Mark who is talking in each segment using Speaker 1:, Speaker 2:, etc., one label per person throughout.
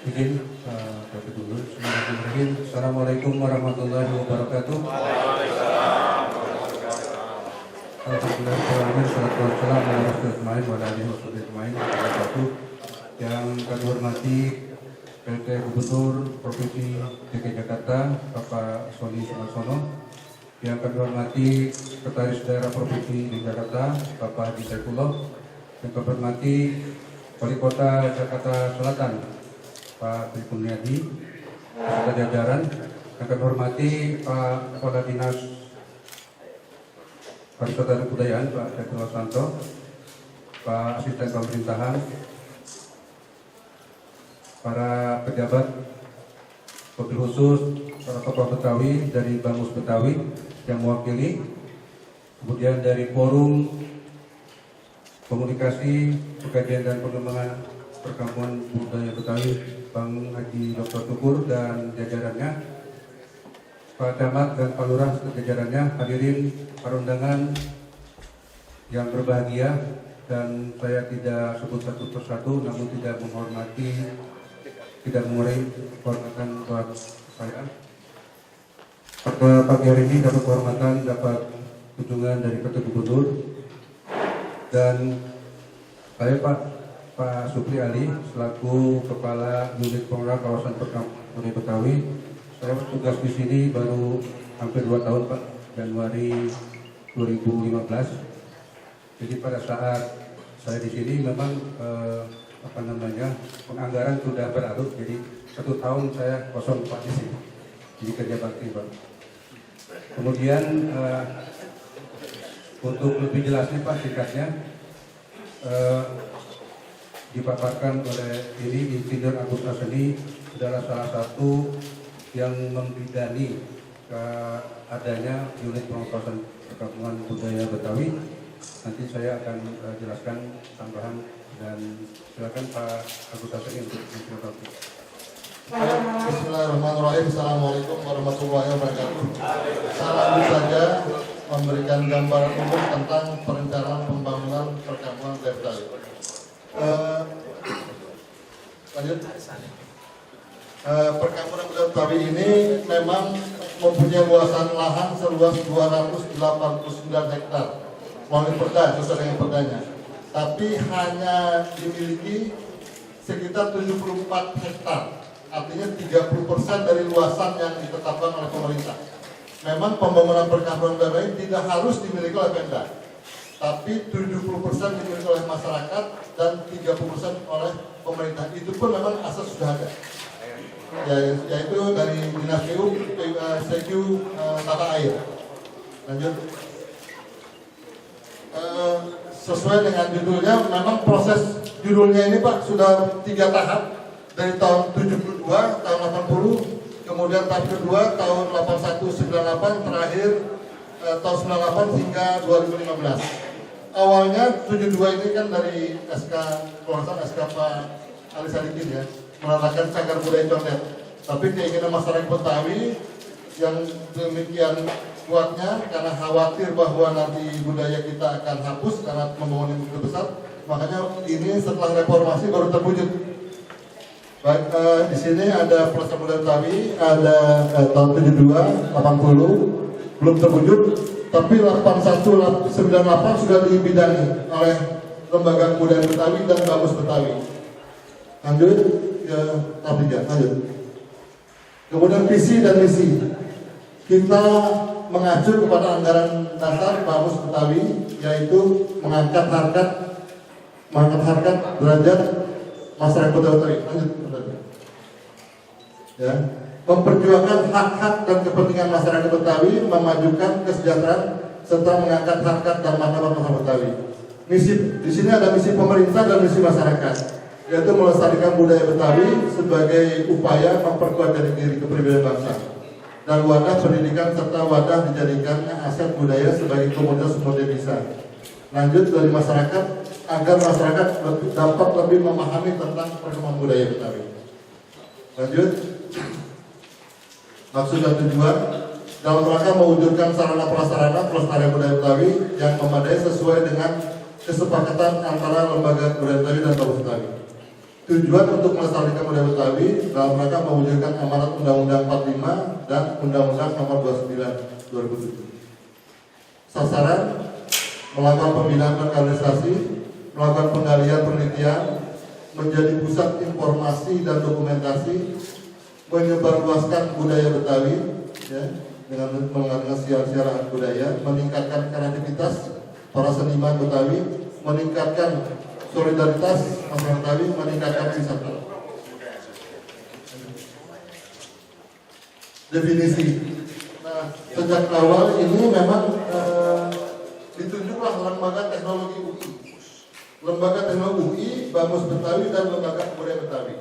Speaker 1: Izin Bapak dulu. Assalamualaikum warahmatullahi wabarakatuh. Alhamdulillah, salatu wassalam ala rasulillah wa ala alihi wasallam. Yang kami hormati PLT Gubernur Provinsi DKI Jakarta Bapak Sony Sumarsono, yang kami hormati Sekretaris Daerah Provinsi DKI Jakarta Bapak Haji Saifullah, yang kami hormati Wali Kota Jakarta Selatan Pak Tri Kurniadi, beserta jajaran, yang kami hormati Pak Kepala Dinas Pariwisata dan Kebudayaan Pak Saifullah Santo, Pak Asisten Pemerintahan, para pejabat, wabil khusus para tokoh Betawi dari Bamus Betawi yang mewakili, kemudian dari Forum Komunikasi, Pengkajian dan Pengembangan Perkampungan Budaya Betawi Bang Haji Dr. Tukur dan jajarannya, Pak Camat dan Pak Lurah jajarannya, hadirin para undangan yang berbahagia, dan saya tidak sebut satu persatu namun tidak menghormati, tidak mengurangi kehormatan buat saya. Pada pagi hari ini dapat kehormatan, dapat kunjungan dari Ketua Gubernur, dan saya Pak Supri Ali selaku Kepala Unit Pengelola Kawasan Perkampungan Betawi. Saya bertugas di sini baru hampir 2 tahun Pak, Januari 2015. Jadi pada saat saya di sini memang penganggaran sudah berlarut, jadi 1 tahun saya kosong Pak di sini, jadi kerja bakti Pak. Kemudian untuk lebih jelasnya Pak, singkatnya dipaparkan oleh ini Insinyur Agus Aseni adalah salah satu yang membidani adanya unit pengawasan perkampungan budaya Betawi. Nanti saya akan jelaskan tambahan, dan silakan Pak Agus Aseni untuk menjelaskan.
Speaker 2: Bismillahirrahmanirrahim. Assalamualaikum warahmatullahi wabarakatuh. Salam saja memberikan gambaran umum tentang perencanaan pembangunan perkampungan Betawi. Lanjut. Perkampungan Betawi ini memang mempunyai luasan lahan seluas 289 hektar melalui perda, sesuai dengan perdanya. Tapi hanya dimiliki sekitar 74 hektar, artinya 30% dari luasan yang ditetapkan oleh pemerintah. Memang pembangunan perkampungan Betawi tidak harus dimiliki oleh Pemda, tapi 70% dimiliki oleh masyarakat dan 30% oleh pemerintah. Itu pun memang asas sudah ada, yaitu dari Dinas PU, CQ, Tata Air. Lanjut. Sesuai dengan judulnya, memang proses judulnya ini Pak sudah 3 tahap, dari tahun 72, tahun 80, kemudian tahap kedua tahun 81-98, terakhir tahun 98 hingga 2015. Awalnya 72 ini kan dari SK Kelurahan, SK Pak Ali Sadikin ya, menandakan cagar budaya condet. Tapi keinginan masyarakat Betawi yang demikian kuatnya, karena khawatir bahwa nanti budaya kita akan hapus karena pembangunan yang begitu besar, makanya ini setelah reformasi baru terwujud. Baik, di sini ada pelaksanaan budaya Betawi, ada tahun 72, 80, belum terwujud, tapi 8198 sudah dibidangi oleh Lembaga Kebudayaan Betawi dan Bamus Betawi. Lanjut ke tahap 3, lanjut. Kemudian visi dan misi, kita mengacu kepada anggaran dasar Bamus Betawi, yaitu mengangkat harkat derajat masyarakat Betawi. Lanjut. Ya, memperjuangkan hak-hak dan kepentingan masyarakat Betawi, memajukan kesejahteraan serta mengangkat harkat dan martabat masyarakat Betawi. Misi di sini ada misi pemerintah dan misi masyarakat, yaitu melestarikan budaya Betawi sebagai upaya memperkuat diri kepribadian bangsa dan wadah pendidikan serta wadah dijadikannya aset budaya sebagai komunitas sumber devisa. Lanjut dari masyarakat agar masyarakat dapat lebih memahami tentang perkembangan budaya Betawi. Lanjut. Maksud dan tujuan dalam rangka mewujudkan sarana prasarana pelestarian budaya Betawi yang memadai sesuai dengan kesepakatan antara Lembaga Kebudayaan Betawi dan Bamus Betawi. Tujuan untuk melestarikan budaya Betawi dalam rangka mewujudkan amanat Undang-Undang 45 dan Undang-Undang Nomor 29 2007. Sasaran melakukan pembinaan organisasi, melakukan penggalian penelitian, menjadi pusat informasi dan dokumentasi, menyebarluaskan budaya Betawi, ya, dengan mengadakan siaran budaya, meningkatkan kreativitas para seniman Betawi, meningkatkan solidaritas masyarakat Betawi, meningkatkan wisata. Definisi. Nah, sejak awal ini memang ditunjuklah lembaga teknologi UI, lembaga teknologi UI, Bamus Betawi dan lembaga kebudayaan Betawi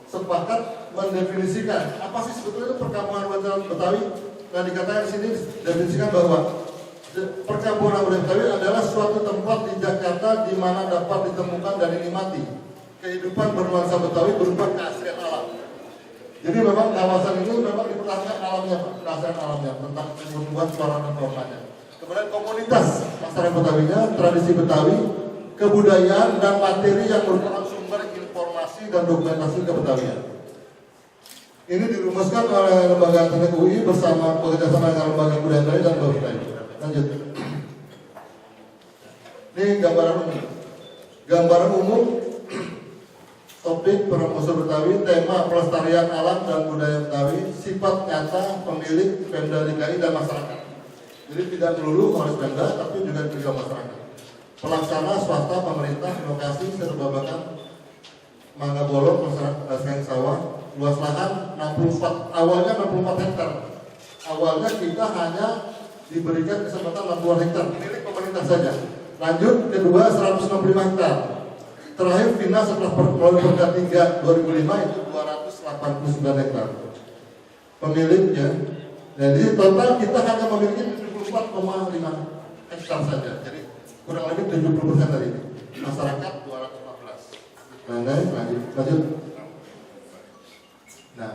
Speaker 2: sepakat mendefinisikan apa sih sebetulnya perkampungan budaya Betawi. Nah, dikatakan di sini definisikan bahwa perkampungan budaya Betawi adalah suatu tempat di Jakarta di mana dapat ditemukan dan dinikmati kehidupan bernuansa Betawi berupa keaslian alam. Jadi memang kawasan ini memang dipertahankan alamnya, keaslian alamnya tentang kebutuhan suara dan normanya. Kemudian komunitas masyarakat Betawinya, tradisi Betawi, kebudayaan dan materi yang merupakan sumber informasi dan dokumentasi kebetawian. Ini dirumuskan oleh Lembaga Teknik UI bersama bekerjasama dengan Lembaga Kebudayaan Betawi dan Bamus Betawi. Lanjut. Ini gambaran umum topik promosi Betawi, tema pelestarian alam dan budaya Betawi, sifat nyata pemilik Pemda DKI dan masyarakat. Jadi tidak melulu oleh Pemda, tapi juga masyarakat. Pelaksana swasta, pemerintah, lokasi Serbabakan, Mangga Bolong, masyarakat Sawah, luas lahan 64, awalnya 64 hektar. Awalnya kita hanya diberikan kesempatan 60 hektar milik pemerintah saja. Lanjut kedua 165 hektar. Terakhir final setelah melalui Perda 3 2005 itu 289 hektar. Pemiliknya. Jadi total kita hanya memiliki 74,5 hektar saja. Jadi kurang lebih 70% dari ini. Masyarakat 214. Lanjut. Nah,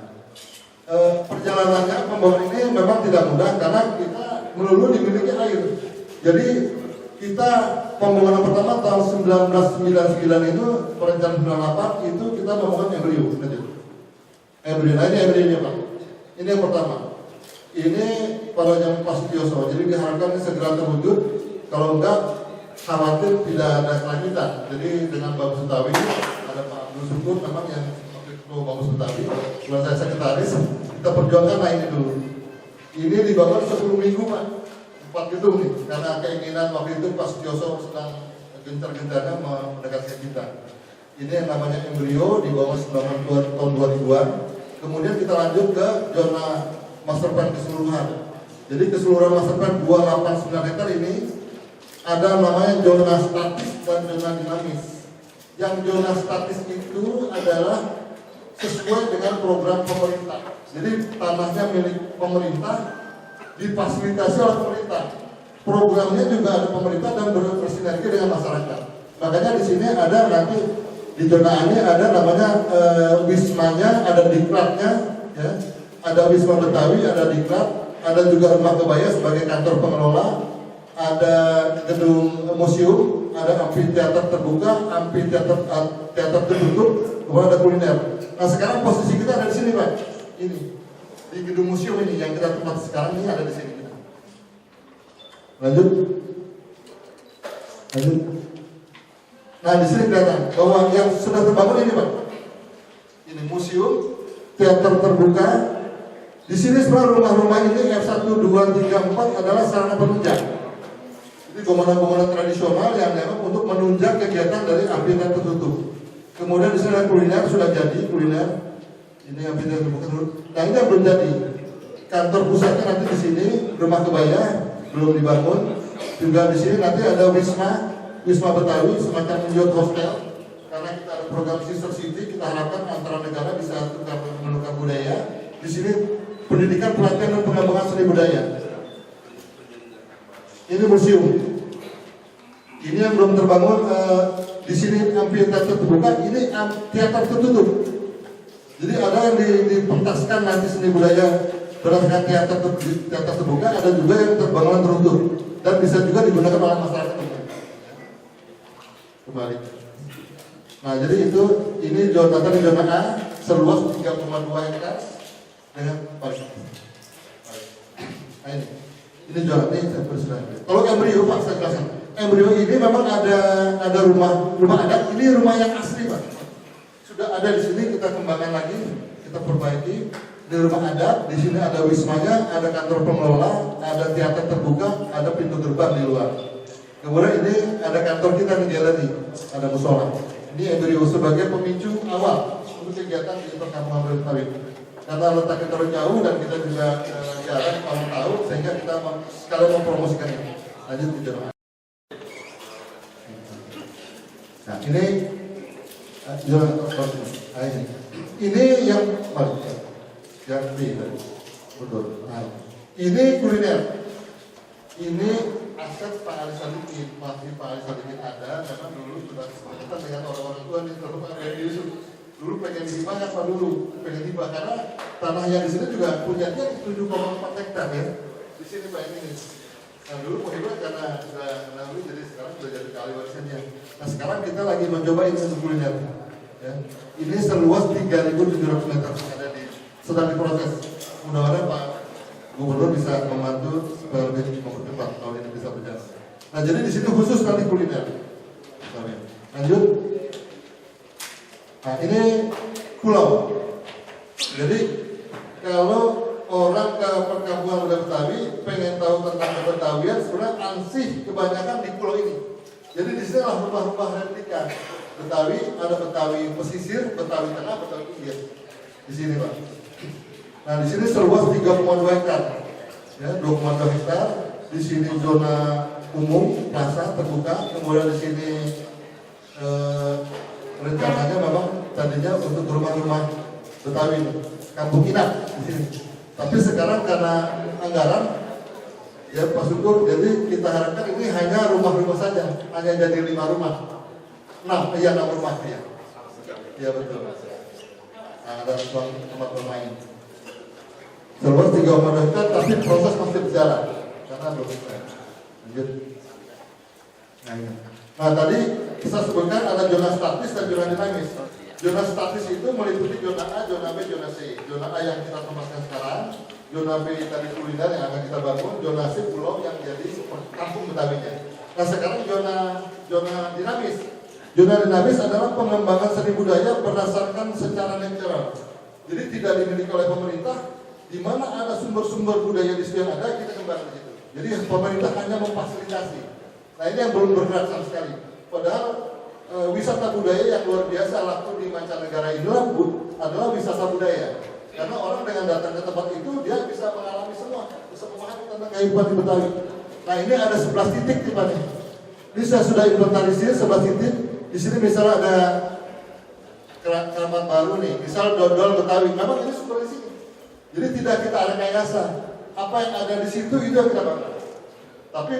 Speaker 2: perjalanannya pembangunan ini memang tidak mudah karena kita melulu dimiliki air. Jadi kita pembangunan pertama tahun 1999 itu perencanaan 98 itu kita membangun embrio. Embrio, nah ini embrionya Pak. Ini yang pertama. Ini pada zaman Pak Sutioso. Jadi diharapkan ini segera terwujud. Kalau enggak khawatir tidak ada kelanjutan. Jadi dengan Bamus Betawi ada Pak Abdul Syukur memang yang Bamus Betawi. Setelah saya sekretaris kita perjuangkan nah ini dulu. Ini dibangun 10 minggu Pak. 4 gedung nih, karena keinginan waktu itu Pak Sutioso sedang gencar-gencarnya mendekatkan kita. Ini yang namanya embrio dibangun tahun 2000-an. Kemudian kita lanjut ke zona master plan keseluruhan. Jadi keseluruhan master plan 289 hektar ini ada namanya zona statis dan zona dinamis. Yang zona statis itu adalah sesuai dengan program pemerintah. Jadi tanahnya milik pemerintah, difasilitasi oleh pemerintah. Programnya juga ada pemerintah dan bersinergi dengan masyarakat. Makanya di sini ada nanti di zona ini ada namanya wismanya, ada diklatnya, ya. Ada Wisma Betawi, ada diklat, ada juga rumah kebaya sebagai kantor pengelola, ada gedung museum, ada amfiteater terbuka, amfiteater tertutup, kemudian ada kuliner. Nah sekarang posisi kita ada di sini Pak, ini di gedung museum ini yang kita tempat sekarang ini ada di sini. Lanjut. Nah di sini kelihatan bahwa yang sudah terbangun ini Pak, ini museum, teater terbuka. Di sini sebenarnya rumah-rumah ini F1, 2, 3, 4 adalah sarana penunjang. Jadi bangunan-bangunan tradisional yang memang untuk menunjang kegiatan dari amfitheater tertutup. Kemudian di sini ada kuliner, sudah jadi kuliner. Ini amfitheater terbuka dulu. Nah ini yang belum jadi. Kantor pusatnya nanti di sini, rumah kebaya belum dibangun. Juga di sini nanti ada Wisma Betawi, semacam yacht hostel. Karena kita ada program Sister City, kita harapkan antara negara bisa tukar menukar budaya. Di sini pendidikan, pelatihan dan pengembangan seni budaya. Ini museum. Ini yang belum terbangun. Di sini amfitheater terbuka, ini teater tertutup. Jadi ada yang dipentaskan nanti seni budaya berdasarkan teater terbuka, ada juga yang terbangun tertutup dan bisa juga digunakan oleh masyarakat. Kembali. Nah, jadi ini zona A seluas 3,2 hektar dengan balik. Nah, ini zona ini saya persilakan. Kalau embrio Pak saya jelaskan. Embrio ini memang ada rumah adat. Ini rumah yang asli Pak. Sudah ada di sini, kita kembangkan lagi, kita perbaiki. Di rumah adat, di sini ada wismanya, ada kantor pengelola, ada teater terbuka, ada pintu gerbang di luar. Kemudian ini ada kantor kita di galeri, ada musola. Ini embrio sebagai pemicu awal untuk kegiatan di perkampungan Betawi. Karena letaknya terlalu jauh dan kita juga jarang orang tahu, sehingga kita sekalian mempromosikannya. Lanjut ke jalan. Nah ini ini yang betul. Nah, ini kuliner. Ini aset Pak Ali Sadikin, masih Pak Ali Sadikin ada karena dulu sudah kesepakatan dengan orang-orang tua nih, terus Pak Ali Yusuf dulu pengen dihibah ya Pak dulu pengen hibah karena tanah yang di sini juga punya dia 7,4 hektar ya. Di sini Pak ini. Nah dulu mau hibah karena sudah lalu jadi sekarang sudah jadi kali warisannya. Nah sekarang kita lagi mencoba ini untuk kuliner. Ya. Ini seluas 3.700 meter sedang diproses. Mudah-mudahan Pak Gubernur bisa membantu supaya lebih mempercepat kalau ini bisa berjalan. Nah jadi di sini khusus nanti kuliner. Lanjut. Nah ini pulau. Jadi kalau orang ke perkampungan Betawi pengen tahu tentang Betawian, sebenarnya ansih kebanyakan di pulau ini. Jadi di sini lah rumah-rumah replika Betawi, ada Betawi pesisir, Betawi tengah, Betawi pinggir. Di sini Pak. Nah di sini seluas 3,2 hektar, ya 2,2 hektar. Di sini zona umum, plaza terbuka. Kemudian di sini rencananya memang tadinya untuk rumah-rumah Betawi, kampung inap di sini. Tapi sekarang karena anggaran, ya Pak Syukur, jadi kita harapkan ini hanya rumah-rumah saja, hanya jadi 5 rumah. 6 rumah ya. Iya betul. Nah, ada tempat bermain. Seluas 3,2 hektar, tapi proses masih berjalan karena belum selesai. Lanjut. Nah tadi kita sebutkan ada zona statis dan zona dinamis. Zona statis itu meliputi zona A, zona B, zona C. Zona A yang kita tempatkan sekarang, zona B tadi kuliner yang akan kita bangun, zona C pulau yang jadi kampung Betawinya. Nah sekarang zona dinamis. Zona dinamis adalah pengembangan seni budaya berdasarkan secara natural. Jadi tidak dimiliki oleh pemerintah. Di mana ada sumber-sumber budaya di situ yang ada, kita kembangkan di situ. Jadi pemerintah hanya memfasilitasi. Nah ini yang belum bergerak sama sekali. Padahal wisata budaya yang luar biasa laku di mancanegara ini adalah wisata budaya. Karena orang dengan datang ke tempat itu dia bisa mengalami semua, bisa memahami tentang kehidupan di Betawi. Nah ini ada 11 titik tipanya. Ini saya sudah inventarisir 11 titik. Di sini misalnya ada keramat baru nih, misal dodol Betawi. Memang ini sumber di sini. Jadi tidak kita ada rekayasa. Apa yang ada di situ itu yang kita bangun. Tapi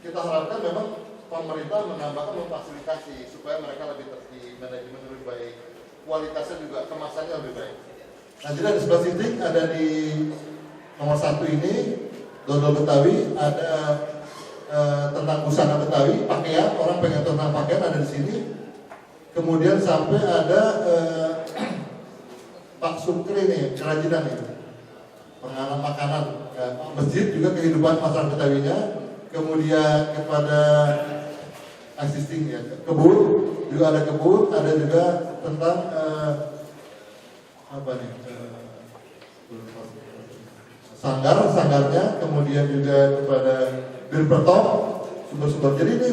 Speaker 2: kita harapkan memang pemerintah menambahkan memfasilitasi supaya mereka lebih tertib, manajemen lebih baik, kualitasnya juga kemasannya lebih baik. Nah jadi ada 11 titik, ada di nomor 1 ini dodol Betawi, ada tentang busana Betawi, pakaian, orang pengen tentang pakaian ada di sini. Kemudian sampai ada Pak Sukri nih, kerajinan nih, penganan makanan, masjid juga kehidupan masyarakat Betawinya. kemudian kepada assisting ya, kebun, juga ada kebun, ada juga tentang apa nih, sanggarnya, kemudian juga kepada Birpertok, sumber-sumber. Jadi ini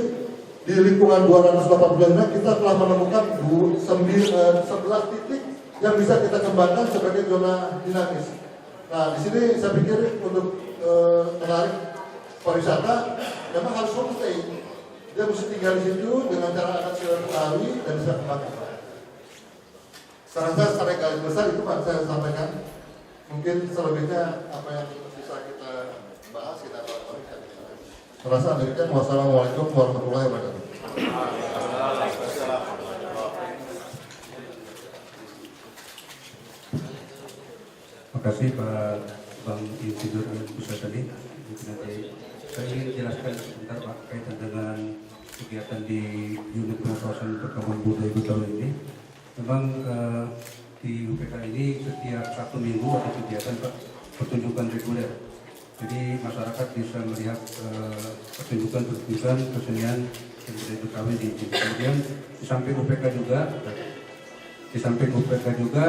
Speaker 2: di lingkungan 218 kita telah menemukan 11 titik yang bisa kita kembangkan sebagai zona dinamis. Nah, di sini saya pikir untuk menarik pariwisata memang harus homestay. Dia mesti tinggal di situ dengan cara adat silaturahmi dan bisa kembangkan. Saya rasa secara garis besar itu Pak saya sampaikan. Mungkin selebihnya apa yang bisa kita bahas kita bahas. Saya rasa demikian. Wassalamualaikum warahmatullahi wabarakatuh.
Speaker 1: Terima kasih Pak Bang Insinyur Pusat tadi. Nanti saya ingin jelaskan sebentar Pak kaitan dengan kegiatan di unit pengawasan perkembangan budaya Betawi ini. Memang di UPK ini setiap 1 minggu ada kegiatan Pak, pertunjukan reguler. Jadi masyarakat bisa melihat pertunjukan kesenian yang budaya Betawi di sini. Kemudian di samping UPK juga,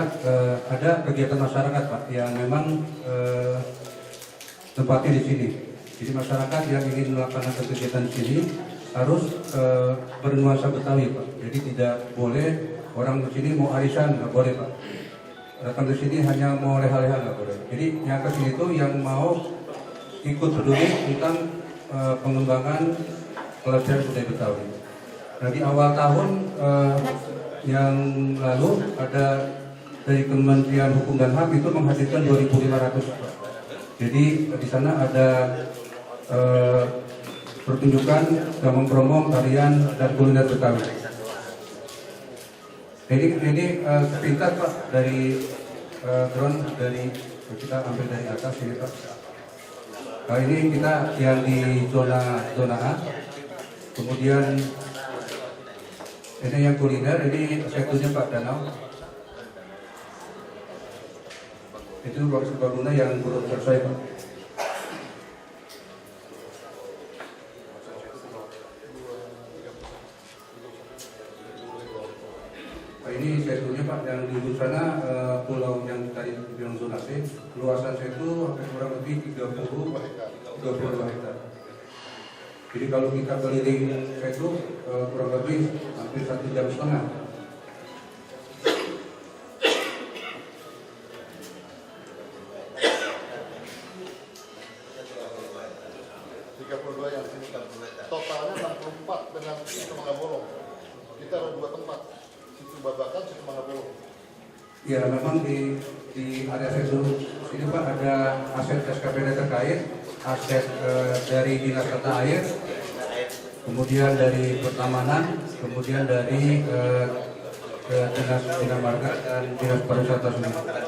Speaker 1: ada kegiatan masyarakat Pak yang memang tempatnya di sini. Jadi masyarakat yang ingin melaksanakan kegiatan di sini harus bernuansa Betawi Pak. Jadi tidak boleh orang ke sini mau arisan, nggak boleh Pak. Datang ke sini hanya mau leha-leha, nggak boleh. Jadi yang ke sini itu yang mau ikut peduli tentang pengembangan pelestarian budaya Betawi. Nah di awal tahun yang lalu ada dari Kementerian Hukum dan HAM itu menghadirkan 2.500 Pak. Jadi di sana ada pertunjukan, gamang kromong, tarian dan kuliner Betawi. Ini sepintas Pak dari drone dari kita ambil dari atas ini Pak. Nah, ini kita yang di zona A. Kemudian ini yang kuliner, ini satunya Pak Danau. Itu ruang serbaguna yang belum selesai Pak. Ini setunya Pak, yang di sana pulau yang tadi bilang zona C, luasan setu kurang lebih 32 hektar. Jadi kalau kita keliling setu kurang lebih hampir 1,5 jam.
Speaker 2: 32 yang sini kan. Totalnya 64 dengan Situ Mangabolong. Kita ada 2 tempat. Situ Babakan, Situ Mangabolong.
Speaker 1: Ya memang di area setu ini Pak ada aset SKPD terkait, aset dari Dinas Tata Air, kemudian dari Pertamanan, kemudian dari Dinas Bina Marga dan Dinas Pariwisata sendiri.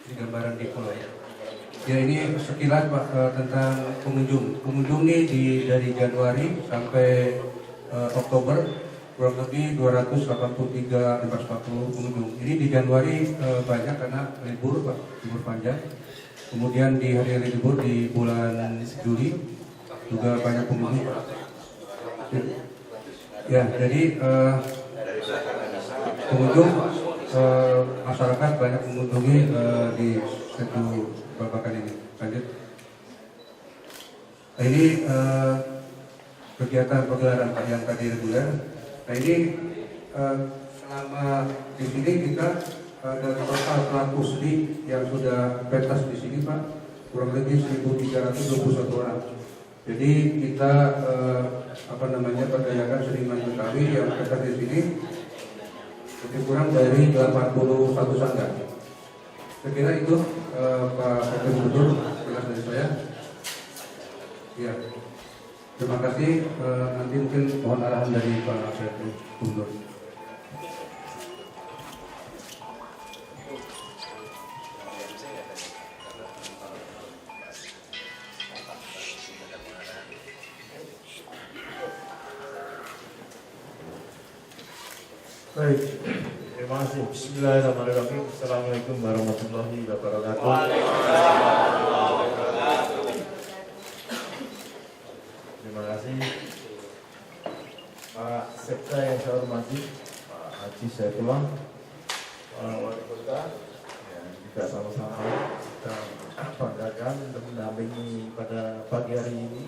Speaker 1: Ini gambaran di pulau. Ya ini sekilas Pak tentang pengunjung. Pengunjung ini dari Januari sampai Oktober kurang lebih 283 pengunjung. Ini di Januari banyak karena libur Pak, libur panjang. Kemudian di hari libur di bulan Juli juga banyak pengunjung Pak. Ya jadi pengunjung masyarakat banyak mengunjungi di Setu Babakan ini. Lanjut. Nah, ini kegiatan pegelaran Pak yang tadi reguler. Nah ini selama di sini kita ada total pelaku seni yang sudah pentas di sini Pak kurang lebih 1.321 orang. Jadi kita perdagangan seniman Betawi yang pentas di sini lebih kurang dari 81 sanggar. Saya kira itu Pak Wakil Gubernur jelas dari saya. Ya, terima kasih. Nanti mungkin mohon arahan dari Pak Wakil Gubernur.
Speaker 3: Baik, terima kasih. Bismillahirrahmanirrahim. Assalamualaikum warahmatullahi wabarakatuh. Terima kasih Pak Sekda yang saya hormati, Pak Haji Saifullah, Pak Wali Kota, yang juga sama-sama kita banggakan untuk mendampingi pada pagi hari ini.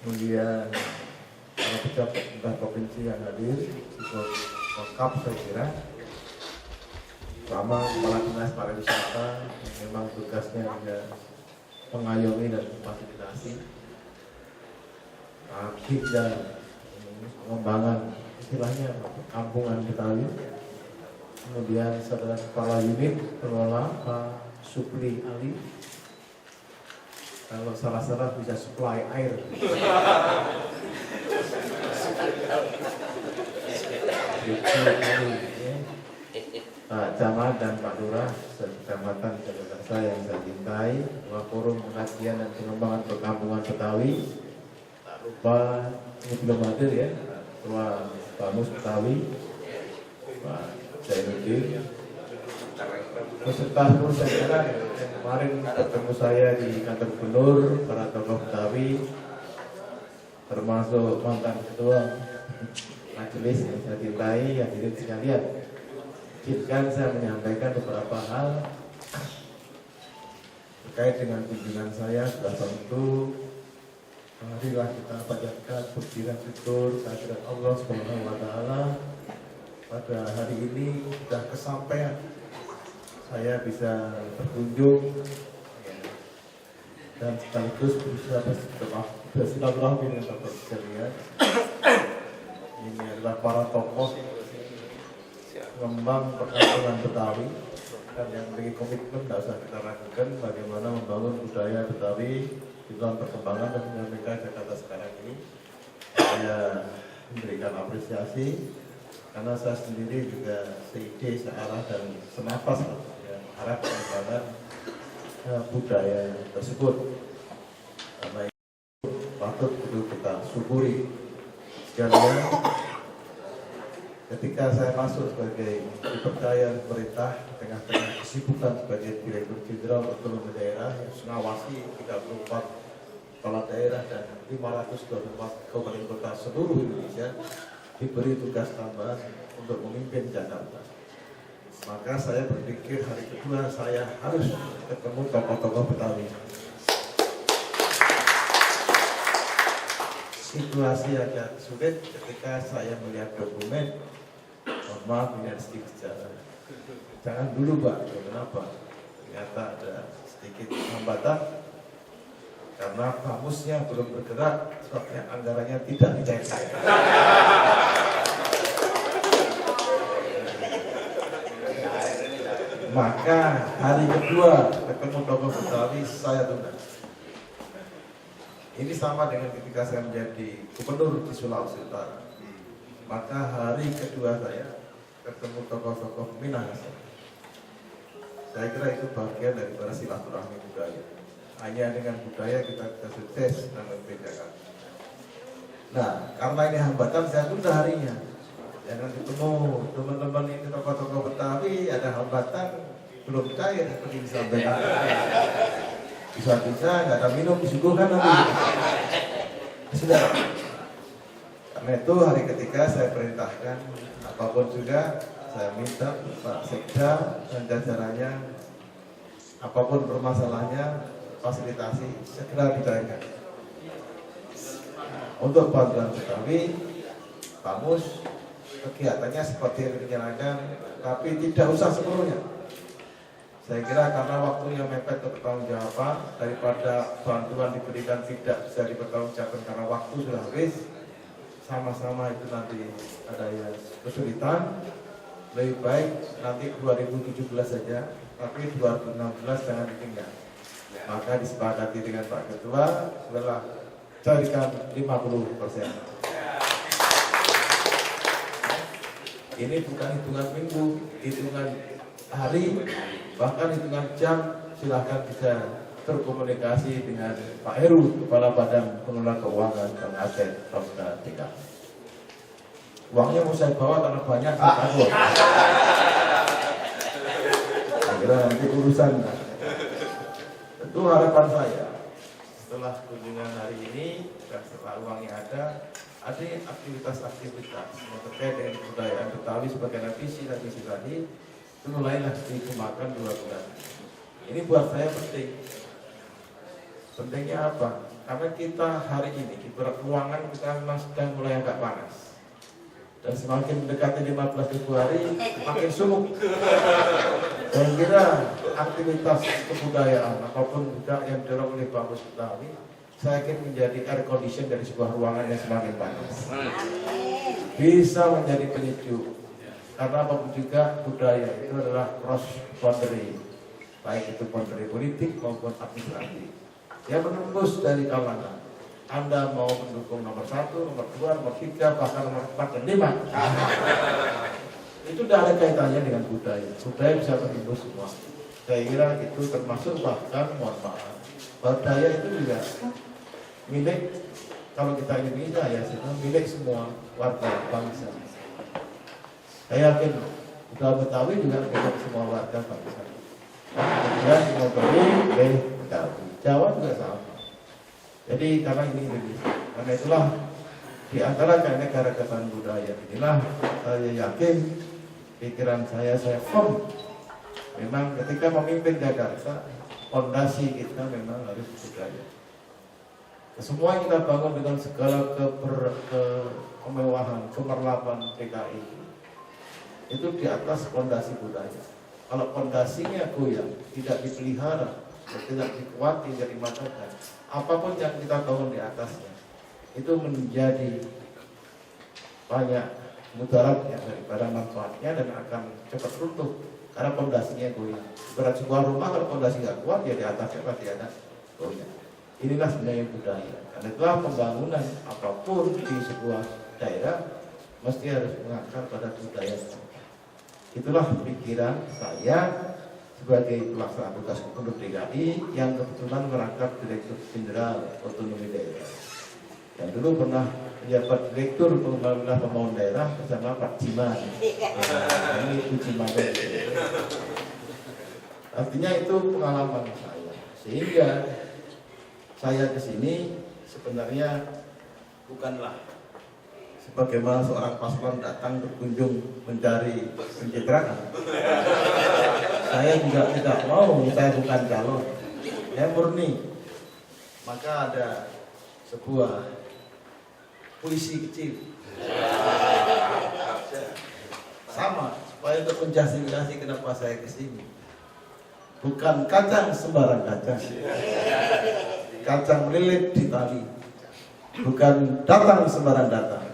Speaker 3: Kemudian para pejabat pemerintah provinsi yang hadir cukup lengkap saya kira. Pertama Kepala Dinas Pariwisata yang memang tugasnya juga mengayomi dan memfasilitasi aktif dan pengembangan istilahnya kampungan Betawi. Kemudian saudara Kepala Unit Pengelola Pak Supli Ali, kalau salah-salah bisa supply air. Pak Camat dan Pak Lurah sekecamatan saudara saya yang saya cintai, Ketua Forum Pengkajian dan Pengembangan Perkampungan Betawi. Tak lupa ini belum hadir ya, Ketua Bamus Betawi, Pak Zainuddin, beserta seluruh jajaran yang kemarin bertemu saya di kantor gubernur, para tokoh Betawi, termasuk mantan ketua majelis yang saya cintai, hadirin sekalian. Izinkan saya menyampaikan beberapa hal terkait dengan kunjungan saya. Sudah tentu marilah kita panjatkan puji dan syukur kehadirat Allah Subhanahu wa taala. Pada hari ini sudah kesampaian saya bisa berkunjung dan sekaligus bisa bersilaturahmi dengan Bapak sekalian. Ini adalah para tokoh pengembang perkampungan Betawi dan yang memiliki komitmen tidak usah kita ragukan bagaimana membangun budaya Betawi di dalam perkembangan dan dinamika Jakarta sekarang ini. Saya memberikan apresiasi karena saya sendiri juga seide, searah dan senafas arah pengembangan budaya tersebut. Karena itu patut kita syukuri sekalian. Ketika saya masuk sebagai dipercaya pemerintah tengah-tengah kesibukan sebagai Direktur Jenderal Otonomi Daerah yang mengawasi 34 kepala daerah dan 524 kabupaten kota seluruh Indonesia, diberi tugas tambahan untuk memimpin Jakarta. Maka saya berpikir hari kedua saya harus ketemu tokoh-tokoh Betawi. Situasi agak sulit ketika saya melihat dokumen. Mohon maaf ini ada sedikit sejarah. Jangan dulu Pak, kenapa? Ternyata ada sedikit hambatan karena kamusnya belum bergerak, sebabnya anggarannya tidak dicairkan. Maka hari kedua ketemu tokoh Betawi saya tunda. Ini sama dengan ketika saya menjadi gubernur di Sulawesi Utara. Maka hari kedua saya ketemu tokoh-tokoh Minahasa. Saya kira itu bagian daripada silaturahmi budaya. Hanya dengan budaya kita sukses dan membedakan. Nah, karena ini hambatan saya tunda harinya. Jangan ketemu teman-teman ini tokoh-tokoh Betawi, ada hambatan belum cair seperti disampaikan. Bisa-bisa nggak ada minum disuguhkan nanti. Sudah. Karena itu hari ketiga saya perintahkan apapun juga saya minta Pak Sekda dan jajarannya apapun permasalahannya fasilitasi segera dicairkan. Untuk bantuan Betawi, Bamus kegiatannya seperti yang dijalankan, tapi tidak usah sepenuhnya. Saya kira karena waktunya mepet kebertanggungjawaban, daripada bantuan diberikan tidak bisa dipertanggungjawabkan karena waktu sudah habis, sama-sama itu nanti ada yang kesulitan. Lebih baik nanti 2017 saja, tapi 2016 jangan ditinggal. Maka disepakati dengan Pak Ketua, setelah carikan 50%. Ini bukan hitungan minggu, hitungan hari, bahkan hitungan jam. Silahkan bisa berkomunikasi dengan Pak Heru, Kepala Badan Pengelola Keuangan dan Aset Pemda DKI. Uangnya mau saya bawa karena banyak. Saya kira nanti urusan. Tentu harapan saya setelah kunjungan hari ini dan setelah uangnya ada aktivitas-aktivitas yang terkait dengan kebudayaan Betawi sebagai visi dan misi tadi itu mulailah dikembangkan 2 bulan. Ini buat saya penting. Pentingnya apa? Karena kita hari ini di ruangan kita memang sedang mulai agak panas. Dan semakin mendekati 15 Februari makin sumuk. Saya kira aktivitas kebudayaan apapun juga yang didorong oleh Bamus Betawi, saya ingin menjadi air condition dari sebuah ruangan yang semakin panas. Bisa menjadi penyejuk. Karena apapun juga budaya itu adalah cross boundary, baik itu boundary politik maupun administratif. Dia menembus dari kalangan. Anda mau mendukung nomor 1, nomor 2, nomor 3, bahkan nomor 4 dan 5. Itu sudah ada kaitannya dengan budaya. Budaya bisa menembus semua. Saya kira itu termasuk bahkan mohon maaf, budaya itu juga milik, kalau kita Indonesia ya, milik semua warga bangsa. Saya yakin budaya Betawi juga milik semua warga bangsa. Kemudian mau beli Betawi, Jawa juga sama. Jadi karena ini Indonesia, karena itulah di antara keanekaragaman budaya inilah saya yakin pikiran saya firm. Memang ketika memimpin Jakarta, fondasi kita memang harus budaya. Semua yang kita bangun dengan segala kemewahan, kemerlapan DKI itu di atas fondasi budaya. Kalau fondasinya goyang, tidak dipelihara, tidak dikuati, tidak dimatangkan, apapun yang kita bangun di atasnya itu menjadi banyak mudaratnya daripada manfaatnya dan akan cepat runtuh karena fondasinya goyang. Berat sebuah rumah kalau fondasi nggak kuat ya di atasnya pasti ada goyang. Inilah sebenarnya budaya. Karena itulah pembangunan apapun di sebuah daerah mesti harus mengakar pada budaya. Itulah pikiran saya sebagai pelaksana tugas Gubernur DKI yang kebetulan merangkap Direktur Jenderal Otonomi Daerah. Yang dulu pernah menjabat Direktur Pengembangan Pembangunan Daerah bersama Pak Jiman. Ini Ibu Jiman. Artinya itu pengalaman saya. Sehingga saya ke sini sebenarnya bukanlah sebagaimana seorang paslon datang berkunjung mencari pencitraan. Saya juga tidak mau, saya bukan calon. Saya murni. Maka ada sebuah puisi kecil. Sama, supaya untuk menjustifikasi kenapa saya ke sini. Bukan kacang sembarang kacang. Kacang lilit di tali. Bukan datang sembarang datang.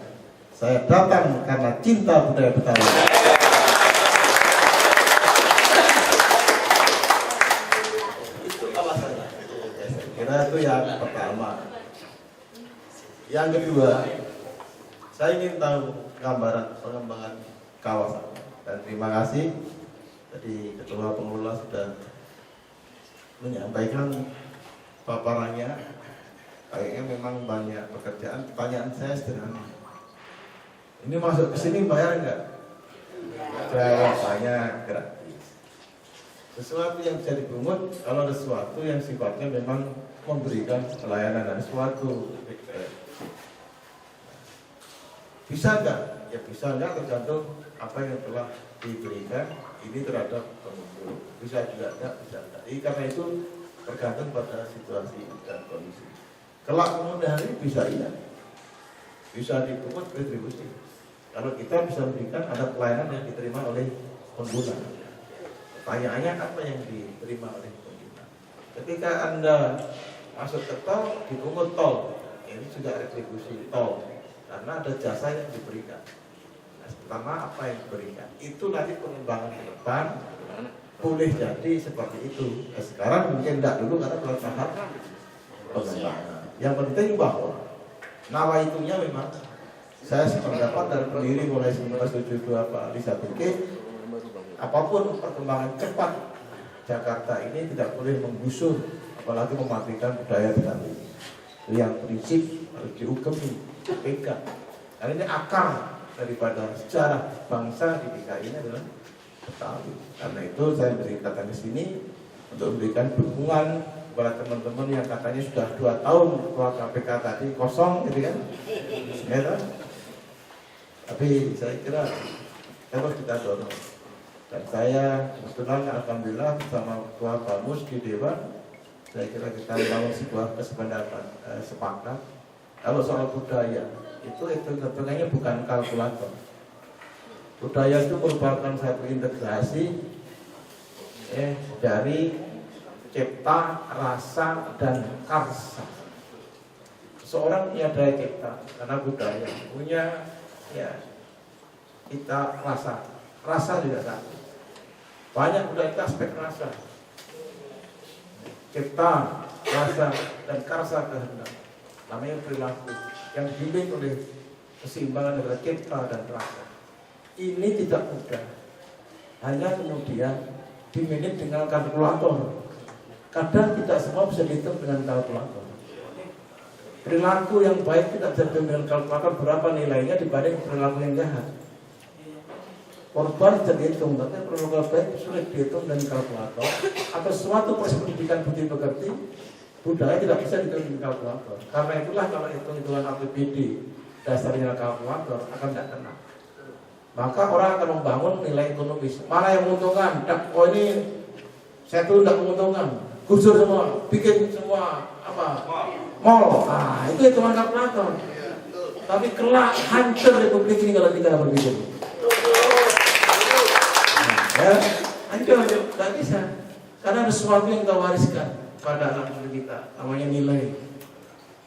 Speaker 3: Saya datang karena cinta budaya Betawi. Itu alasannya. Saya kira itu yang pertama. Yang kedua, saya ingin tahu gambaran pengembangan kawasan. Dan terima kasih tadi Ketua Pengelola sudah menyampaikan paparannya. Kayaknya memang banyak pekerjaan. Pertanyaan saya sederhana. Ini masuk ke sini bayar enggak? Jawabannya gratis. Sesuatu yang bisa dipungut kalau ada sesuatu yang sifatnya memang memberikan pelayanan dan sesuatu. Bisa enggak? Ya bisa enggak tergantung apa yang telah diberikan ini terhadap pengunjung. Bisa juga enggak, bisa enggak. Jadi karena itu tergantung pada situasi dan kondisi. Kelak kemudian hari bisa iya, bisa dipungut retribusi. Kalau kita bisa memberikan ada pelayanan yang diterima oleh pengguna. Pertanyaannya apa yang diterima oleh pengguna? Ketika Anda masuk ke tol, dipungut tol, ini juga retribusi tol, karena ada jasa yang diberikan. Nah, pertama apa yang diberikan? Itu nanti pengembangan ke depan boleh jadi seperti itu. Nah, sekarang mungkin tidak dulu karena belum tahap pengembangan. Yang penting bahwa nawaitunya memang saya sependapat dari pendiri mulai 1972 Pak Ali Sabike, apapun perkembangan cepat Jakarta ini tidak boleh menggusur, apalagi mematikan budaya Betawi. Yang prinsip harus diukemi, dipegang. Karena ini akar daripada sejarah bangsa di DKI ini adalah Betawi. Karena itu saya datang ke sini untuk memberikan dukungan kepada teman-teman yang katanya sudah 2 tahun ketua KPK tadi kosong gitu kan. Ya, tapi saya kira harus kita dorong. Dan saya kebetulan alhamdulillah bersama Ketua Bamus di Dewan, saya kira kita membangun sebuah kesepakatan sepakat. Kalau soal budaya itu tentunya bukan kalkulator. Budaya itu merupakan satu integrasi dari cipta, rasa, dan karsa. Seorang punya daya cipta karena budaya, punya ya kita rasa juga satu. Banyak budaya itu aspek rasa, cipta, rasa, dan karsa kehendak. Namanya perilaku yang dibimbing oleh keseimbangan antara cipta dan rasa. Ini tidak mudah. Hanya kemudian dimanage dengan kalkulator. Kadang tidak semua bisa dihitung dengan kalkulator. Perilaku yang baik tidak bisa dihitung dengan kalkulator berapa nilainya dibanding perilaku yang jahat. Korban bisa dihitung, tapi perilaku baik sulit dihitung dengan kalkulator. Atau suatu proses pendidikan budi pekerti, budaya tidak bisa dihitung dengan kalkulator. Karena itulah kalau hitung-hitungan APBD dasarnya kalkulator akan tidak kena. Maka orang akan membangun nilai ekonomis. Mana yang menguntungkan? Oh ini saya tuh tidak menguntungkan. Gusur semua, bikin semua apa? Mall. Nah, itu hitungan kalkulator. Tapi kelak hancur republik ini kalau kita berpikir. Ya, hancur, tidak bisa. Karena ada sesuatu yang kita wariskan pada anak cucu kita, namanya nilai.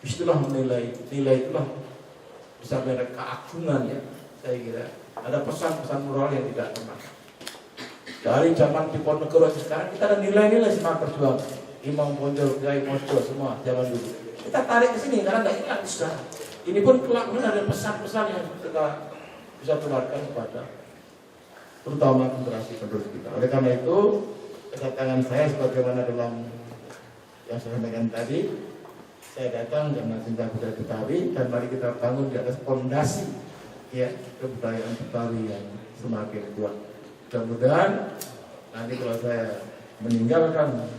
Speaker 3: Itulah nilai itulah bisa merek keagungan ya, saya kira. Ada pesan-pesan moral yang tidak pernah. Dari zaman Diponegoro sekarang kita ada nilai-nilai semangat perjuangan. Imam Bonjol, Kiai Mosjo, semua zaman dulu. Kita tarik ke sini karena tidak hilang sudah. Ini pun kelak ada pesan-pesan yang kita bisa tularkan kepada terutama generasi penerus kita. Oleh karena itu, kedatangan saya sebagaimana dalam yang saya sampaikan tadi, saya datang karena cinta budaya Betawi dan mari kita bangun di atas fondasi ya kebudayaan Betawi yang semakin kuat. Mudah-mudahan nanti kalau saya meninggalkan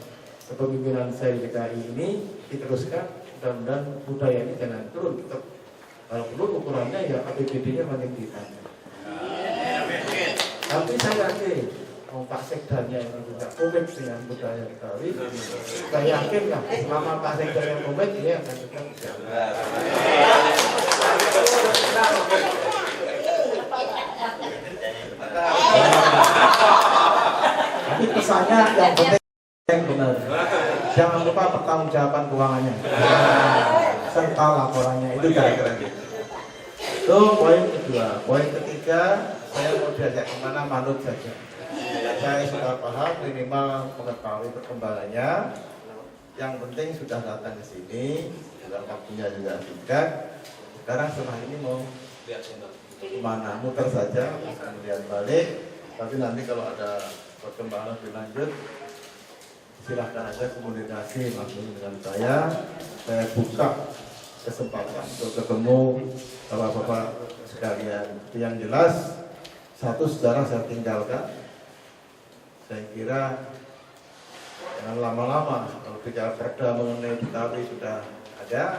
Speaker 3: kepemimpinan saya di DKI ini diteruskan, mudah-mudahan budaya ini jangan turun. Tetap kalau perlu ukurannya ya APBD-nya makin ditambah. Tapi saya yakin Pak Sekdanya yang juga komit dengan budaya Betawi, saya yakin lah selama Pak Sekda yang komit ini akan tetap jalan. Tapi pesannya yang penting yang benar. Jangan lupa pertanggungjawaban keuangannya serta laporannya, itu kira-kira gitu. Itu poin kedua. Poin ketiga, saya mau diajak kemana manut saja. Saya sudah paham minimal mengetahui perkembangannya. Yang penting sudah datang ke sini, dalam waktunya juga singkat. Sekarang setelah ini mau lihat kemana, muter saja, kemudian balik. Tapi nanti kalau ada perkembangan lebih lanjut, silahkan aja komunikasi langsung dengan saya buka kesempatan untuk ketemu bapak-bapak sekalian. Yang jelas, satu sejarah saya tinggalkan. Saya kira jangan lama-lama, kalau bicara perda mengenai Betawi sudah ada.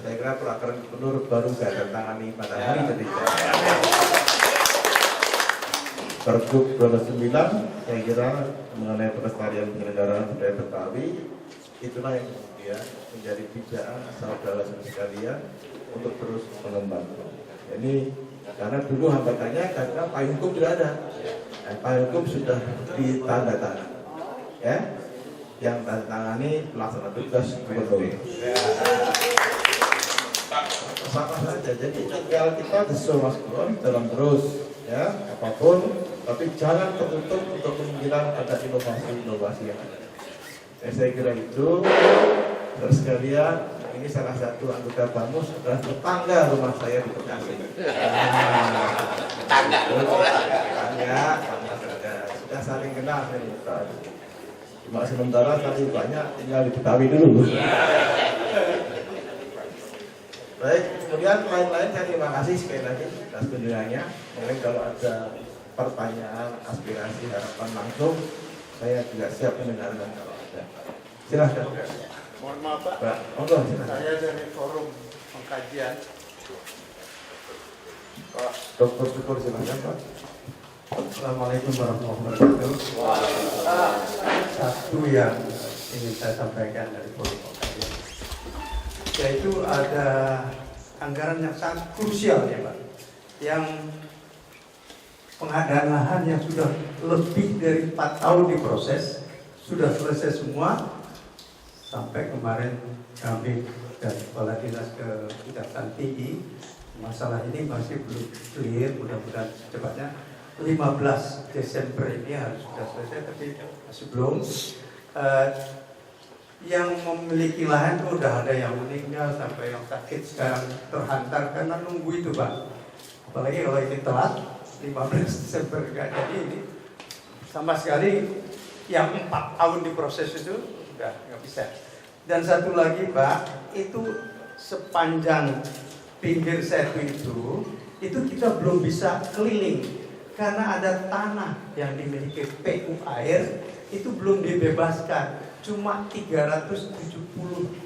Speaker 3: Saya kira peraturan gubernur baru saya tangani pada hari ketiga. Pergub 29 saya kira mengenai pelestarian penyelenggaraan budaya Betawi, itulah yang kemudian menjadi pijakan saudara sekalian untuk terus mengembangkan. Ini karena dulu hambatannya karena payung hukum tidak ada. Payung hukum sudah ditandatangani. Ya, yang tangani pelaksana tugas gubernur. Sama saja. Jadi tinggal kita disesuaikan dalam terus ya apapun, tapi jangan tertutup untuk kemungkinan ada inovasi yang ada. Saya kira itu. Terus sekalian, ini salah satu anggota Bamus adalah tetangga rumah saya di Bekasi. Tetangga, sudah saling kenal ini. Cuma sementara tadi banyak tinggal di Betawi dulu. Baik, kemudian lain-lain saya terima kasih sekali lagi. atas kunjungannya. Mungkin kalau ada pertanyaan, aspirasi, harapan langsung, saya juga siap mendengarkan kalau ada. Silahkan.
Speaker 2: Mohon maaf Pak,
Speaker 3: Pak, monggo silahkan.
Speaker 2: saya dari forum pengkajian.
Speaker 3: Pak Dr. Syukur silahkan Pak.
Speaker 4: Assalamualaikum warahmatullahi wabarakatuh. Satu yang ingin saya sampaikan dari forum pengkajian, yaitu ada anggaran yang sangat krusial ya Pak, yang pengadaan lahan yang sudah lebih dari 4 tahun diproses, sudah selesai semua. Sampai kemarin kami dan Kepala Dinas Kejaksaan Tinggi, masalah ini masih belum clear, mudah-mudahan secepatnya 15 Desember ini harus sudah selesai, tapi masih belum. Yang memiliki lahan itu udah ada yang meninggal, sampai yang sakit sekarang terhantar karena nunggu itu Pak. Apalagi kalau ini telat 15 Desember nggak jadi, ini sama sekali yang 4 tahun diproses itu udah nggak bisa. Dan satu lagi Pak, itu sepanjang pinggir setu itu kita belum bisa keliling karena ada tanah yang dimiliki PU Air itu belum dibebaskan, cuma 370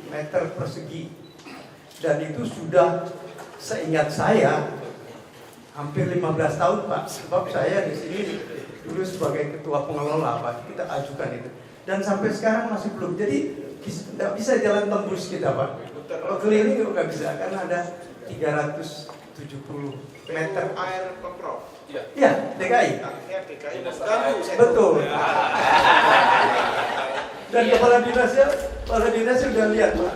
Speaker 4: meter persegi, dan itu sudah seingat saya hampir 15 tahun Pak, sebab saya di sini dulu sebagai ketua pengelola Pak, kita ajukan itu, dan sampai sekarang masih belum. Jadi tidak bisa jalan tembus kita Pak, kalau keliling juga nggak bisa karena ada 370 meter
Speaker 3: Air Pemprov.
Speaker 4: ya DKI. Betul. Dan kepala dinasnya sudah lihat Pak,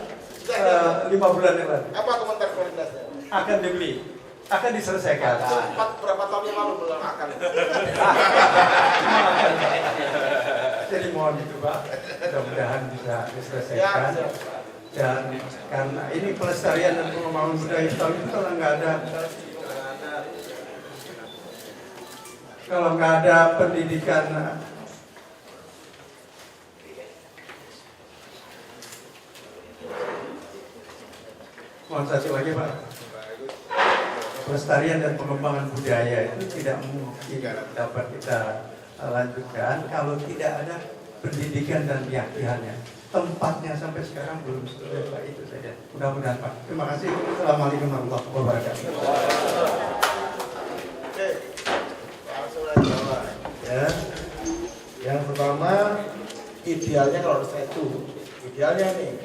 Speaker 4: 5 bulan yang lalu
Speaker 3: Apa komentar kepala dinasnya?
Speaker 4: akan dibeli, akan diselesaikan.
Speaker 3: Berapa tahun yang lalu belum akan?
Speaker 4: Jadi mohon itu Pak, mudah-mudahan bisa diselesaikan. Dan karena ini pelestarian dan pengembangan budaya Betawi itu kalau nggak ada pendidikan, mohon satu lagi Pak, pelestarian dan pengembangan budaya itu tidak mungkin dapat kita lanjutkan kalau tidak ada pendidikan dan keyakinannya. Tempatnya sampai sekarang belum selesai Pak, itu saja. Mudah-mudahan Pak. Terima kasih. Assalamualaikum warahmatullahi wabarakatuh.
Speaker 3: Oke, langsung aja. Ya, yang pertama idealnya kalau saya itu idealnya nih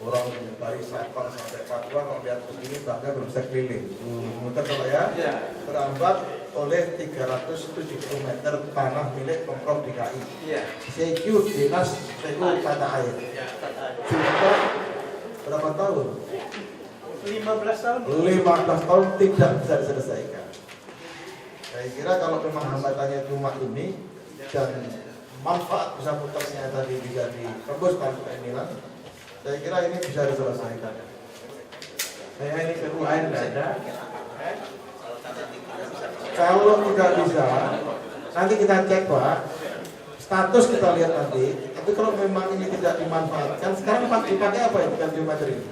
Speaker 3: orang dari Sabang sampai Papua kalau lihat begini bangga belum bisa keliling. Muter kalau ya, terambat oleh 370 meter tanah milik Pemprov DKI. CQ Dinas PU Tata Air. Sudah berapa tahun?
Speaker 4: 15 tahun.
Speaker 3: 15 tahun tidak bisa diselesaikan. Saya kira kalau memang hambatannya cuma ini dan manfaat bisa putarnya tadi bisa ditebus tanpa inilah, saya kira ini bisa diselesaikan. Saya ini PU Air tidak ada. Kalau tidak bisa, nanti kita cek Pak, status kita lihat nanti. Tapi kalau memang ini tidak dimanfaatkan, sekarang dipakai apa ya bukan biometer ini?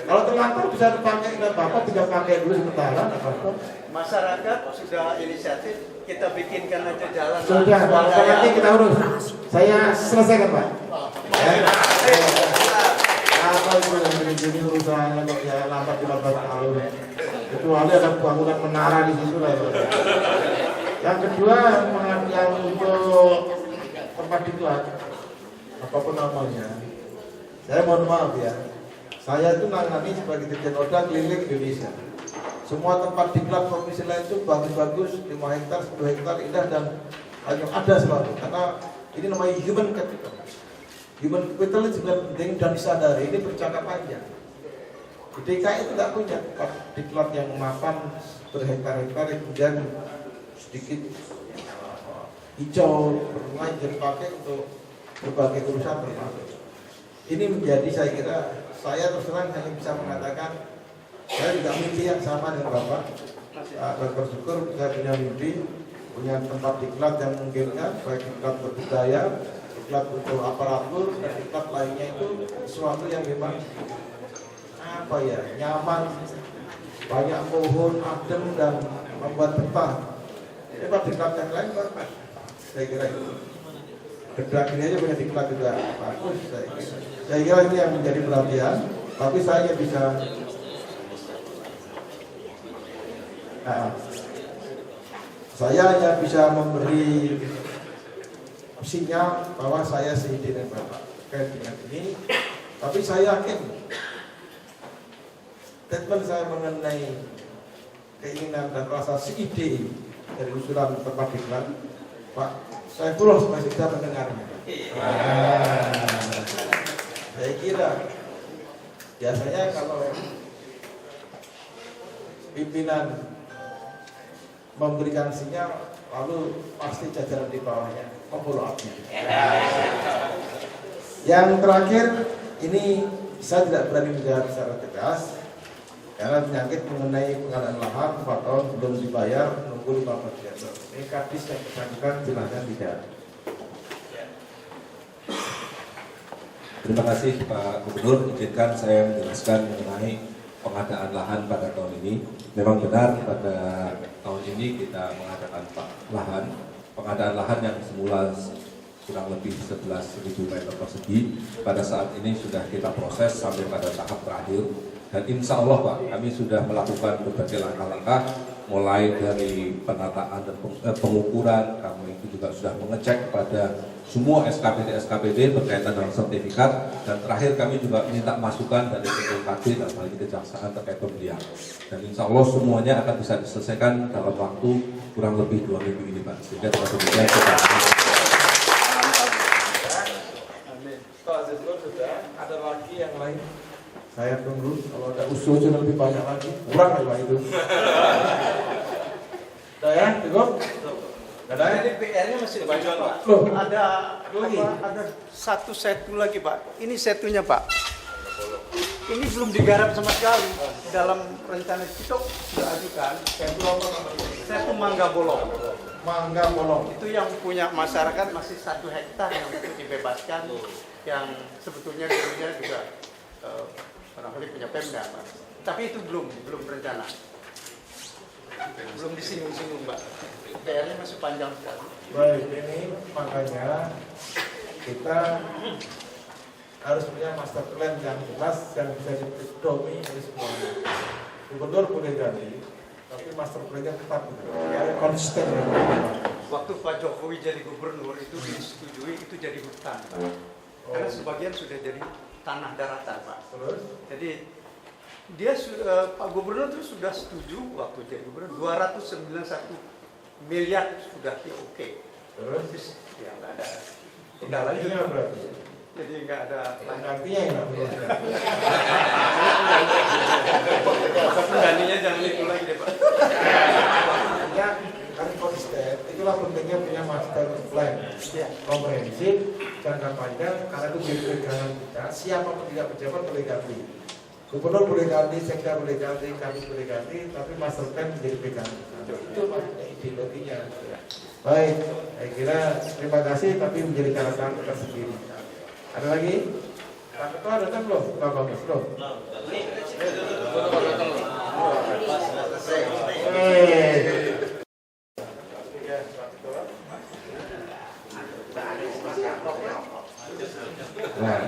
Speaker 3: Kalau terlantar bisa dipakai, dan Bapak tidak pakai dulu sementara, apa-apa.
Speaker 4: Masyarakat sudah inisiatif, kita bikinkan aja jalan.
Speaker 3: Sudah, Bapak nanti kita urus. Saya selesaikan Pak. Apa itu yang begini urusannya kok ya lambat 15 tahun. Kecuali ada bangunan menara di situ lah. Yang kedua, yang untuk tempat diklat, apapun namanya, saya mohon maaf ya, saya itu nangani sebagai Dirjen Oda keliling Indonesia. Semua tempat diklat provinsi lain itu bagus-bagus, 5 hektar, 10 hektar indah dan ada selalu. Karena ini namanya human capital. Human capital itu juga penting dan disadari, ini berjangka panjang. Di DKI itu tidak punya tempat diklat yang mapan berhektar-hektar, kemudian sedikit hijau bermain jadi pakai untuk berbagai urusan termasuk. Ini menjadi saya kira, saya terus terang hanya bisa mengatakan saya juga mimpi yang sama dengan Bapak. Bersyukur saya punya mimpi, punya tempat diklat yang memungkinkan, baik diklat berbudaya, diklat untuk aparatur, dan diklat lainnya itu sesuatu yang memang apa ya, nyaman banyak pohon adem dan membuat betah. Ini Pak diklat yang lain Pak, saya kira itu. Gedrak ini aja punya diklat juga bagus. Saya kira ini yang menjadi perhatian. Tapi saya bisa, saya hanya bisa memberi sinyal bahwa saya seide dengan Bapak terkait dengan ini. Tapi saya yakin statement saya mengenai keinginan dan rasa seide dari usulan tempat diklat, Pak Saifullah masih bisa mendengarnya. Saya kira biasanya kalau pimpinan memberikan sinyal, lalu pasti jajaran di bawahnya memfollow up. Yang terakhir, ini saya tidak berani menjawab secara tegas karena menyangkut mengenai pengadaan lahan 4 tahun belum dibayar, nunggu 15 Desember. Ini kadis yang bersangkutan silahkan tidak.
Speaker 5: Terima kasih Pak Gubernur, izinkan saya menjelaskan mengenai pengadaan lahan pada tahun ini. Memang benar pada tahun ini kita mengadakan lahan, pengadaan lahan yang semula kurang lebih 11.000 meter persegi. Pada saat ini sudah kita proses sampai pada tahap terakhir. Dan insya Allah Pak, kami sudah melakukan berbagai langkah-langkah, mulai dari penataan dan pengukuran. Kami itu juga sudah mengecek pada semua SKPD berkaitan dengan sertifikat, dan terakhir kami juga minta masukan dari BPKD dan paling kejaksaan terkait pembelian. Dan insya Allah semuanya akan bisa diselesaikan dalam waktu kurang lebih 2 minggu ini Pak. Sehingga demikian kita.
Speaker 3: Sudah ada lagi yang lain. Saya tunggu, kalau ada usul sudah lebih banyak lagi, kurang lah itu. Sudah ya, cukup? Ada
Speaker 4: Jadi PR-nya masih banyak Pak.
Speaker 3: Loh,
Speaker 4: Ada satu setu lagi Pak. Ini setunya Pak. Ini belum digarap sama sekali. Dalam rencana kita sudah ajukan. Setu Mangga Bolong.
Speaker 3: Mangga Bolong.
Speaker 4: Itu yang punya masyarakat masih 1 hektar yang dibebaskan. Yang sebetulnya dulunya juga barangkali punya Pemda Pak. Tapi itu belum rencana. Belum disinggung-singgung Pak. PR-nya masih panjang sekali.
Speaker 3: Baik, ini makanya kita harus punya master plan yang jelas yang bisa dipedomi oleh semuanya. Gubernur boleh ganti, tapi master plan-nya tetap yang konsisten.
Speaker 4: Waktu Pak Jokowi jadi gubernur itu disetujui itu jadi hutan Pak. Karena sebagian sudah jadi tanah daratan Pak.
Speaker 3: Terus?
Speaker 4: Jadi dia Pak Gubernur itu sudah setuju waktu jadi gubernur 291 miliar sudah oke.
Speaker 3: Terus?
Speaker 4: Ya nggak ada.
Speaker 3: Tidak lanjut berarti.
Speaker 4: Jadi nggak ada.
Speaker 3: Gantinya yang nggak perlu.
Speaker 4: Gantinya jangan itu lagi deh Pak.
Speaker 3: Ya, kan konsisten. Itulah pentingnya punya master plan komprehensif jangka panjang, karena itu menjadi pegangan kita. Siapapun tidak pejabat boleh ganti. Gubernur boleh ganti, sekda boleh ganti, kami boleh ganti, tapi master plan menjadi pegangan kita. Itu ideologinya. Baik, saya kira terima kasih, tapi menjadi catatan tersendiri. Ada lagi? Pak Ketua datang belum? Pak Bagus belum? Nah,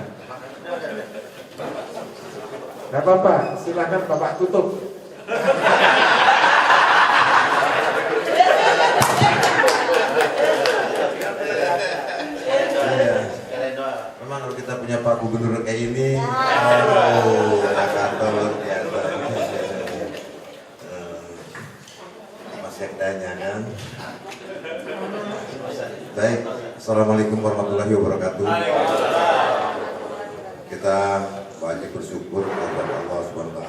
Speaker 3: nggak apa-apa, silakan Bapak tutup.
Speaker 6: Memang kalau kita punya Pak Gubernur kayak ini, aduh, Jakarta luar biasa. Mas Sekdanya kan. Baik, Assalamualaikum warahmatullahi wabarakatuh. Kita wajib bersyukur kepada Allah SWT.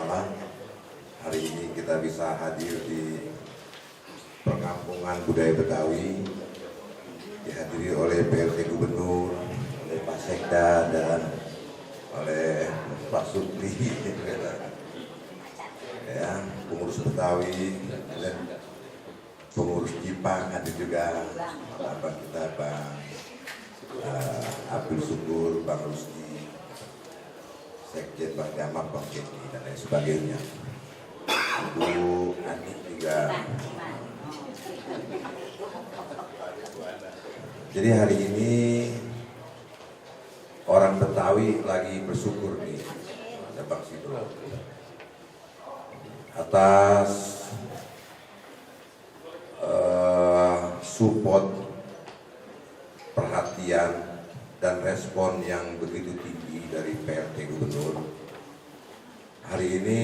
Speaker 6: Hari ini kita bisa hadir di perkampungan budaya Betawi, dihadiri oleh PLT Gubernur, oleh Pak Sekda, dan oleh Pak Sukri, ya, pengurus Betawi dan pengurus Jipang hadir juga, Bapak kita Pak Abdul Syukur, Bang Rusdi, Sekjen Bang Jamal, Bang Keti, dan lain sebagainya. Bu Ani juga. Jadi hari ini orang Betawi lagi bersyukur nih, ada Bang Sido, atas support, perhatian, dan respon yang begitu tinggi dari PRT Gubernur. Hari ini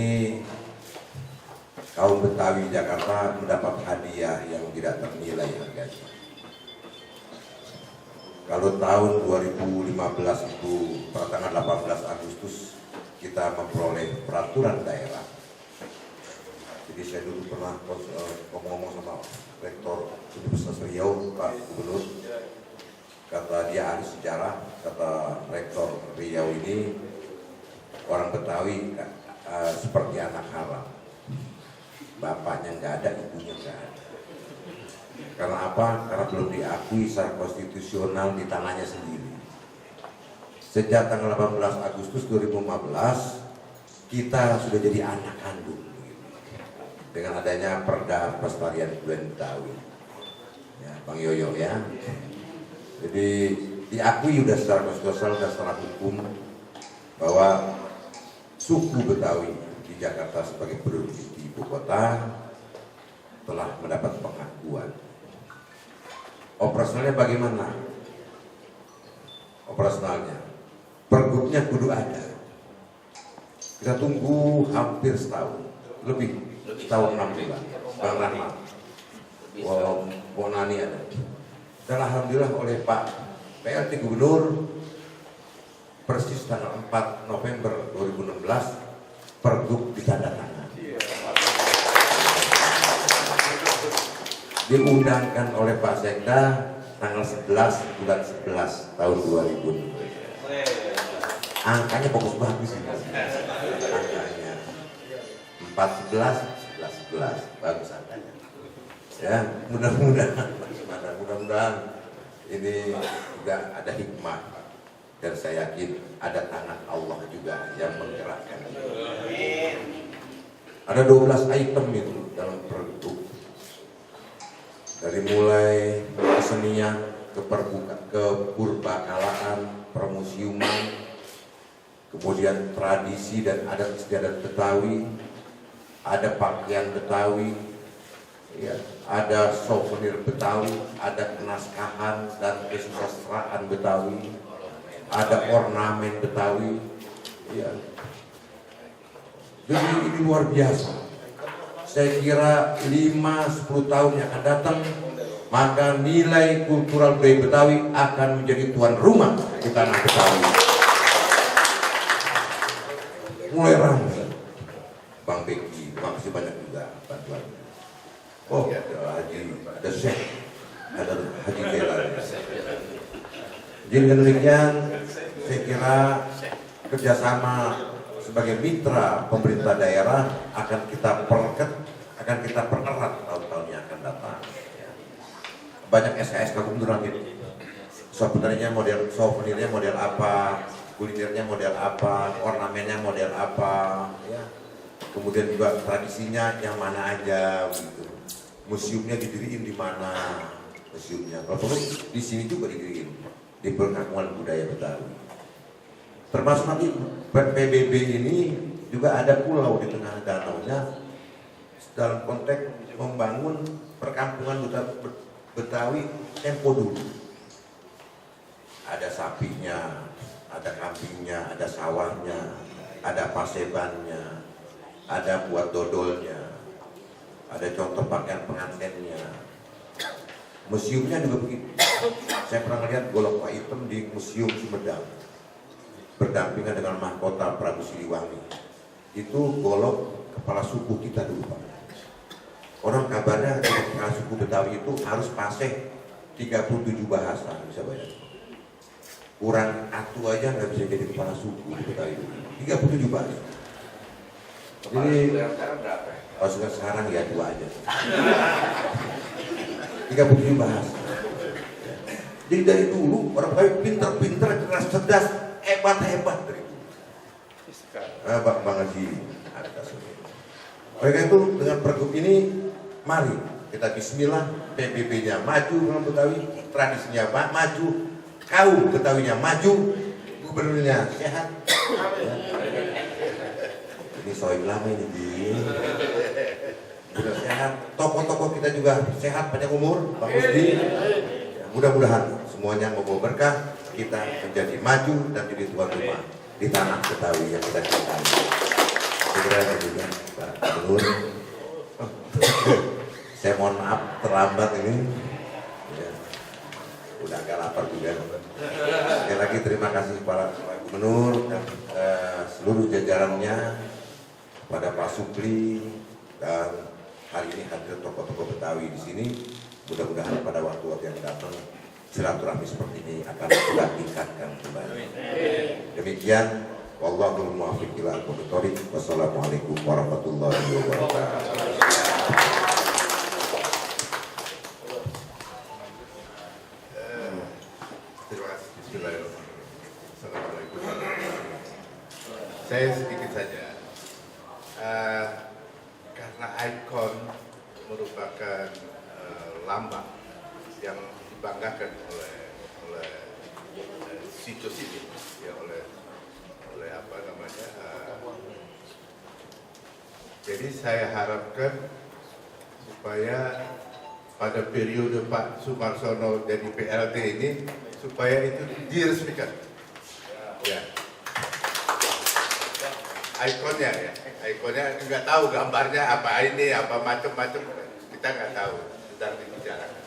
Speaker 6: kaum Betawi Jakarta mendapat hadiah yang tidak ternilai harganya. Kalau tahun 2015 itu pada tanggal 18 Agustus kita memperoleh peraturan daerah. Jadi saya dulu pernah ngomong sama Rektor Universitas Riau, Pak Gubernur. Kata dia ahli sejarah, kata Rektor Riau ini orang Betawi seperti anak haram. Bapaknya nggak ada, ibunya nggak ada. Karena apa? Karena belum diakui secara konstitusional di tanahnya sendiri. Sejak tanggal 18 Agustus 2015 kita sudah jadi anak kandung dengan adanya Perda Pelestarian Budaya Betawi, ya, Bang Yoyo ya. Jadi diakui sudah secara konstitusional dan secara hukum bahwa suku Betawi di Jakarta sebagai penduduk di ibu kota telah mendapat pengakuan. Operasionalnya bagaimana? Operasionalnya pergubnya kudu ada. Kita tunggu hampir setahun, lebih setahun 6 bulan. Bang Rahmat, Bonani ada. Dan alhamdulillah oleh Pak PRT Gubernur persis tanggal 4 November 2016 pergub ditandatangani. Diundangkan oleh Pak Sekda tanggal 11 bulan 11 tahun 2000. Angkanya bagus ini. Angkanya 411 11 bagus angkanya. Ya, mudah-mudahan ini juga ada hikmah dan saya yakin ada tangan Allah juga yang menggerakkan. Ada 12 item itu dalam pergub. Dari mulai kesenian, kepurbakalaan, permusiuman, kemudian tradisi dan adat istiadat Betawi, ada pakaian Betawi, ya, ada souvenir Betawi, ada kenaskahan dan kesusastraan Betawi, ada ornamen Betawi, ya. Jadi ini luar biasa. Saya kira 5-10 tahun yang akan datang, maka nilai kultural budaya Betawi akan menjadi tuan rumah di tanah Betawi. Mulai ramai. Bang Beki, terima kasih banyak juga bantuannya. Oh, ada Haji, ada Syekh, ada Haji Jelal. Jadi dengan demikian, saya kira kerjasama sebagai mitra pemerintah daerah akan kita pererat tahun-tahun yang akan datang. Banyak SKS Gubernur nanti. Souvenirnya model apa, kulinernya model apa, ornamennya model apa, ya. Kemudian juga tradisinya yang mana aja, gitu. Museumnya didiriin di mana museumnya. Kalau perlu di sini juga didiriin di Perkampungan Budaya Betawi. Termasuk nanti PBB ini juga ada pulau di tengah danaunya dalam konteks membangun perkampungan Betawi tempo dulu. Ada sapinya, ada kambingnya, ada sawahnya, ada pasebannya, ada buat dodolnya, ada contoh pakaian pengantinnya. Museumnya juga begitu. Saya pernah lihat golok item di Museum Sumedang berdampingan dengan mahkota Prabu Siliwangi. Itu golok kepala suku kita dulu, Pak. Orang kabarnya kepala suku Betawi itu harus fasih 37 bahasa, bisa bayar. Kurang atu aja nggak bisa jadi kepala suku di Betawi. 37 bahasa. Jadi pasukan sekarang ya 2 aja. 37 bahasa. Jadi dari dulu orang Betawi pinter-pinter, cerdas, hebat dari dulu. Bang Haji ada kasusnya. Oleh itu dengan pergub ini, mari kita bismillah, PBB-nya maju dengan Betawi, tradisinya maju, kaum Betawinya maju, gubernurnya sehat. Ini soal lama ini, sudah sehat. Tokoh-tokoh kita juga sehat, panjang umur, Pak Musdi. Mudah-mudahan semuanya membawa berkah, kita menjadi maju dan jadi tuan rumah di tanah Betawi yang kita cintai. Segera juga Pak Gubernur. Saya mohon maaf terlambat ini. Ya, udah agak lapar juga. Sekali lagi terima kasih Pak Gubernur dan seluruh jajarannya, pada Pak Supli, dan hari ini hadir tokoh-tokoh Betawi di sini. Mudah-mudahan pada waktu-waktu yang datang silaturahmi seperti ini akan kita tingkatkan kembali. Demikian, wallahul muwaffiq ila aqwamit thoriq. Wassalamualaikum warahmatullahi wabarakatuh.
Speaker 7: Terima kasih. Bismillahirrahmanirrahim. Assalamualaikum. Saya sedikit saja. Karena ikon merupakan lambang yang dibanggakan oleh situs ini, ya, oleh apa namanya. Jadi saya harapkan supaya pada periode Pak Sumarsono jadi PLT ini, supaya itu diresmikan. Ya. Ikonnya nggak tahu gambarnya apa ini, apa macam-macam, kita nggak tahu, sedang dibicarakan.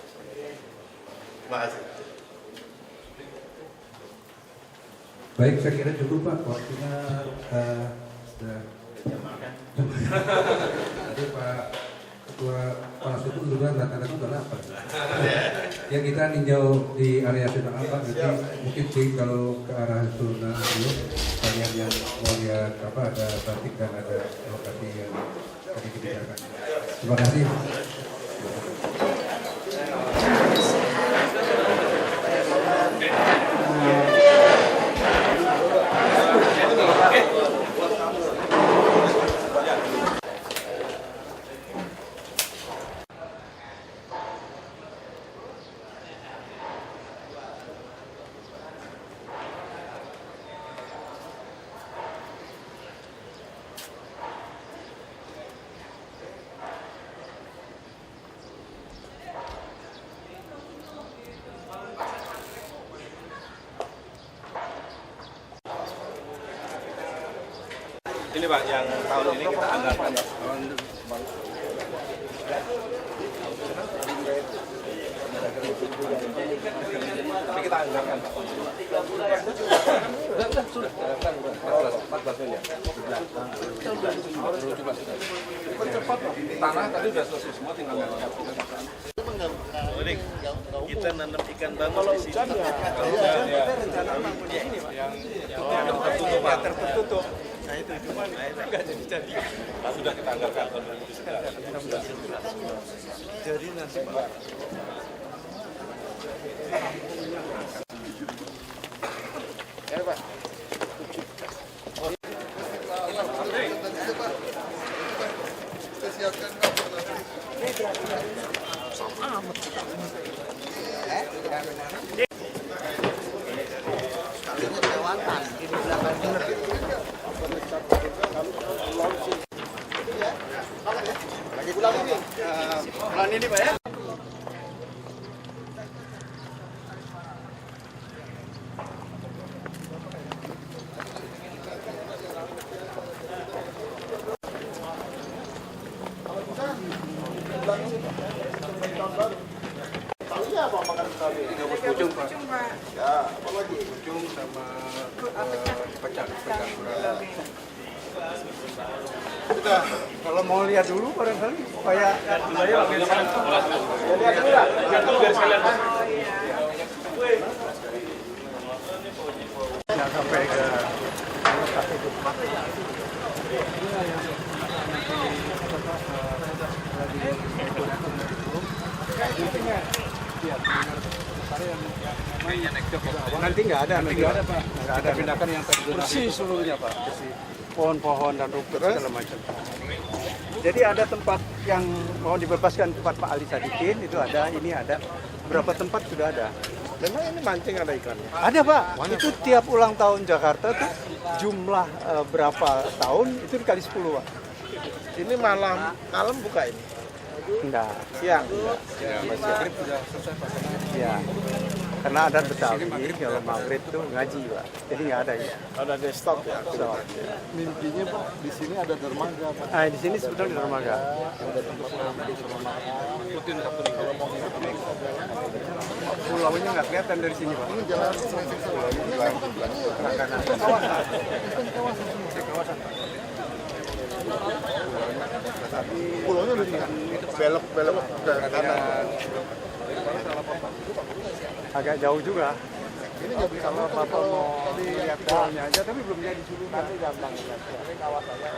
Speaker 7: Terima kasih.
Speaker 1: Baik, saya kira cukup Pak, waktunya sudah. Tadi Pak Ketua Kepala Suku juga rata-rata sudah lapar. Ya, kita ninjau di area Sunan Ampel, nanti mungkin sih kalau ke arah Sunan Ampel, kalian yang mau lihat apa, ada batik dan ada lokasi yang tadi dibicarakan. Terima kasih.
Speaker 5: Ini Pak, yang tahun ini kita anggarkan. Ini kita anggarkan Pak. Sudah. 14 miliar. Percepat Pak. Tanah tadi sudah selesai semua, tinggal ngangkat.
Speaker 8: Kita nanam ikan bangus di sini. Kalau hujan ya rencana ya ini Pak. Yang tertutup. Nah itu cuma nggak jadi.
Speaker 5: Sudah kita anggarkan tahun 2019.
Speaker 8: Jadi nanti Pak.
Speaker 7: Ya Pak. Kita siapkan
Speaker 8: Bulan ini Pak ya.
Speaker 1: Pucung Pak. Ya, apa lagi? Pucung sama pecak.
Speaker 4: Sudah, kalau mau lihat dulu barangkali supaya
Speaker 8: Lihat dulu biar sekalian.
Speaker 4: nggak sampai ke lokasi itu. Nanti nggak ada Pak. Nggak ada, pindahkan yang tadi bersih seluruhnya Pak. Bersih pohon-pohon dan rumput segala macam. Jadi ada tempat yang mau dibebaskan tempat Pak Ali Sadikin, itu ada, ini ada. Berapa tempat sudah ada.
Speaker 8: Memang ini mancing ada ikan?
Speaker 4: Ada Pak, itu tiap ulang tahun Jakarta tuh jumlah berapa tahun itu dikali 10 Pak.
Speaker 8: Ini malam buka ini?
Speaker 4: Enggak.
Speaker 8: Siang?
Speaker 4: Ya. Karena ada Betawi, kalau maghrib tuh ngaji Pak. Jadi nggak ada ya.
Speaker 8: Ada desktop ya? Mimpinya Pak, di sini ada dermaga Pak.
Speaker 4: Nah, di sini sebetulnya dermaga. Pulaunya nggak kelihatan dari sini Pak.
Speaker 8: Ini jalan pulaunya di sini. Belok ke kanan.
Speaker 4: Agak jauh juga.
Speaker 8: Ini nggak bisa
Speaker 4: Kalau Bapak mau lihat pulaunya aja, tapi belum jadi dulu.
Speaker 8: nanti gampang ya. Ini kawasannya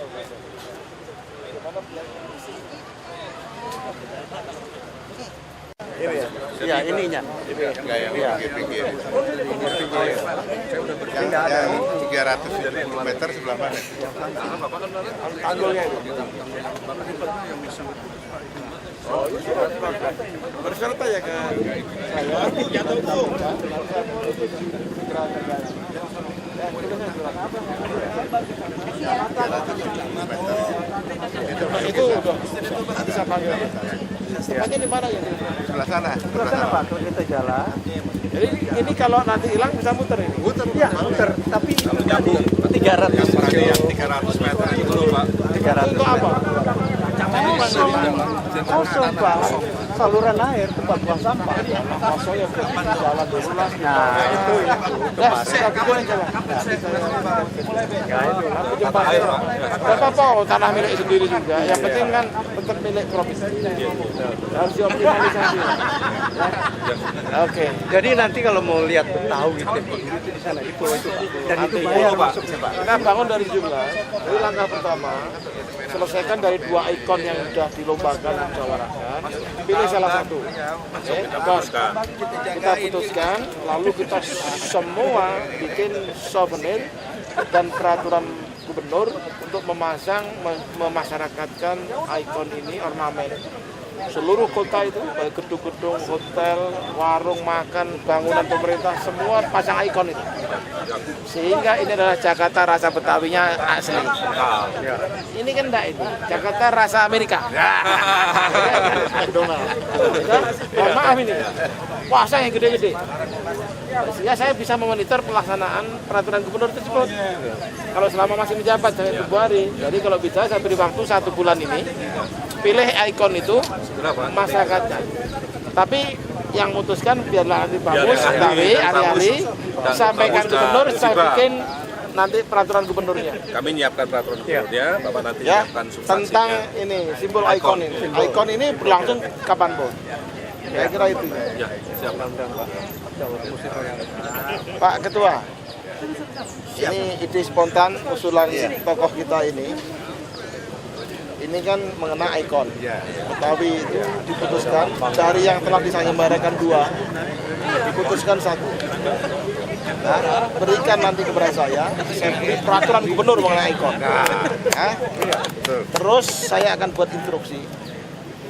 Speaker 4: Ini ya? Iya, ininya.
Speaker 7: Iya. Yang
Speaker 4: Tidak ada.
Speaker 7: 370 meter sebelah mana?
Speaker 4: Tanggulnya itu.
Speaker 8: berserta ya ke itu udah bisa panggil. Tempatnya di mana ya?
Speaker 7: Sebelah sana.
Speaker 4: Terus sana Pak, kalau kita jalan.
Speaker 8: Jadi ini kalau nanti hilang bisa muter ini.
Speaker 4: Iya, muter. Tapi 300.
Speaker 7: Yang 300 meter itu loh Pak.
Speaker 4: 300
Speaker 8: Untuk apa?
Speaker 4: Kosong Pak. Saluran air, tempat buang sampah.
Speaker 8: Masuk ya jalan dulu lah.
Speaker 4: Nah, itu.
Speaker 8: Gak apa-apa, tanah milik sendiri juga. Yang penting kan tetap milik provinsi. Harus dioptimalisasi.
Speaker 4: Oke. Jadi nanti kalau mau lihat Betawi itu di sana itu. Dan itu bayar masuknya Pak.
Speaker 8: Kita bangun dari jumlah. Jadi langkah pertama, selesaikan dari 2 ikon yang sudah dilombakan dan musyawarahkan. Pilih salah satu. Oke, kita putuskan, lalu kita semua bikin souvenir dan peraturan gubernur untuk memasyarakatkan ikon ini, ornamen. Seluruh kota itu, baik gedung-gedung, hotel, warung makan, bangunan pemerintah, semua pasang ikon itu. Sehingga ini adalah Jakarta rasa Betawinya asli. Ini kan enggak ini, Jakarta rasa Amerika. McDonald. Mohon maaf ini, pasang yang gede-gede. Sehingga saya bisa memonitor pelaksanaan peraturan gubernur tersebut. Kalau selama masih menjabat sampai Februari, jadi kalau bisa saya beri waktu 1 bulan ini, pilih ikon itu masyarakatnya. Tapi yang memutuskan biarlah nanti bagus, Betawi, hari-hari sampaikan gubernur, saya bikin nanti peraturan gubernurnya.
Speaker 5: Kami menyiapkan peraturan gubernurnya, Bapak nanti
Speaker 8: Ya,
Speaker 5: menyiapkan substansinya.
Speaker 8: tentang ini simbol ikon ini. Ikon ini berlangsung kapanpun. Saya kira itu.
Speaker 5: Ya, siap.
Speaker 8: Pak Ketua, ini ide spontan usulan tokoh kita ini. Ini kan mengenai ikon. Betawi itu diputuskan dari yang telah diselenggarakan 2, diputuskan 1. Nah, berikan nanti kepada saya beri peraturan gubernur mengenai ikon. Nah, terus saya akan buat instruksi.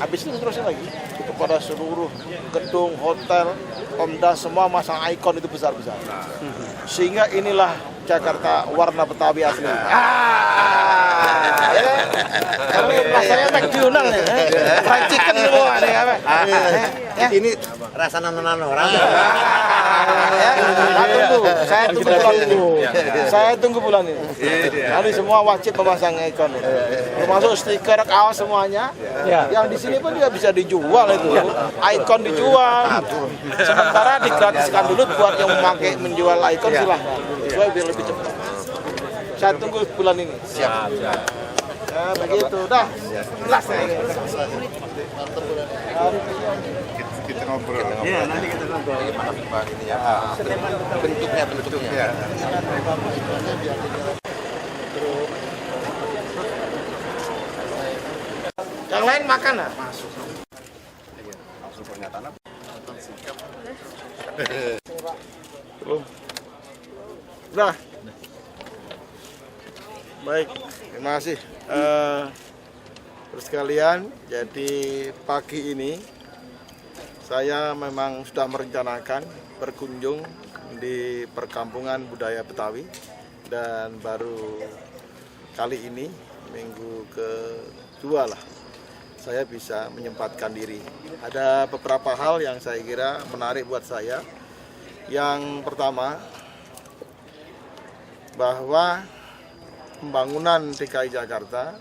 Speaker 8: Habis itu instruksi lagi kepada seluruh gedung, hotel, Pemda semua masang ikon itu besar-besar. Sehingga inilah Jakarta warna Betawi asli. Karena rasanya McDonald ya, fried chicken semua nih apa?
Speaker 9: Ini rasa nano-nano orang.
Speaker 8: Saya tunggu bulan ini. Saya tunggu bulan ini. Nanti semua wajib memasang ikon ini. Termasuk stiker, kaos semuanya. Yang di sini pun juga bisa dijual itu. Ikon dijual. Sementara digratiskan dulu buat yang memakai menjual ikon silahkan. Jual biar lebih cepat. Saya tunggu bulan ini. Siap. Ya, begitu. Dah. Jelas ya.
Speaker 7: Kita ngobrol.
Speaker 4: Iya, nanti kita ngobrol.
Speaker 7: Bentuknya.
Speaker 8: Yang lain makan lah. Masuk. Udah. Baik, terima kasih. Terus sekalian, jadi pagi ini saya memang sudah merencanakan berkunjung di perkampungan budaya Betawi, dan baru kali ini minggu kedua lah saya bisa menyempatkan diri. Ada beberapa hal yang saya kira menarik buat saya. Yang pertama, bahwa pembangunan DKI Jakarta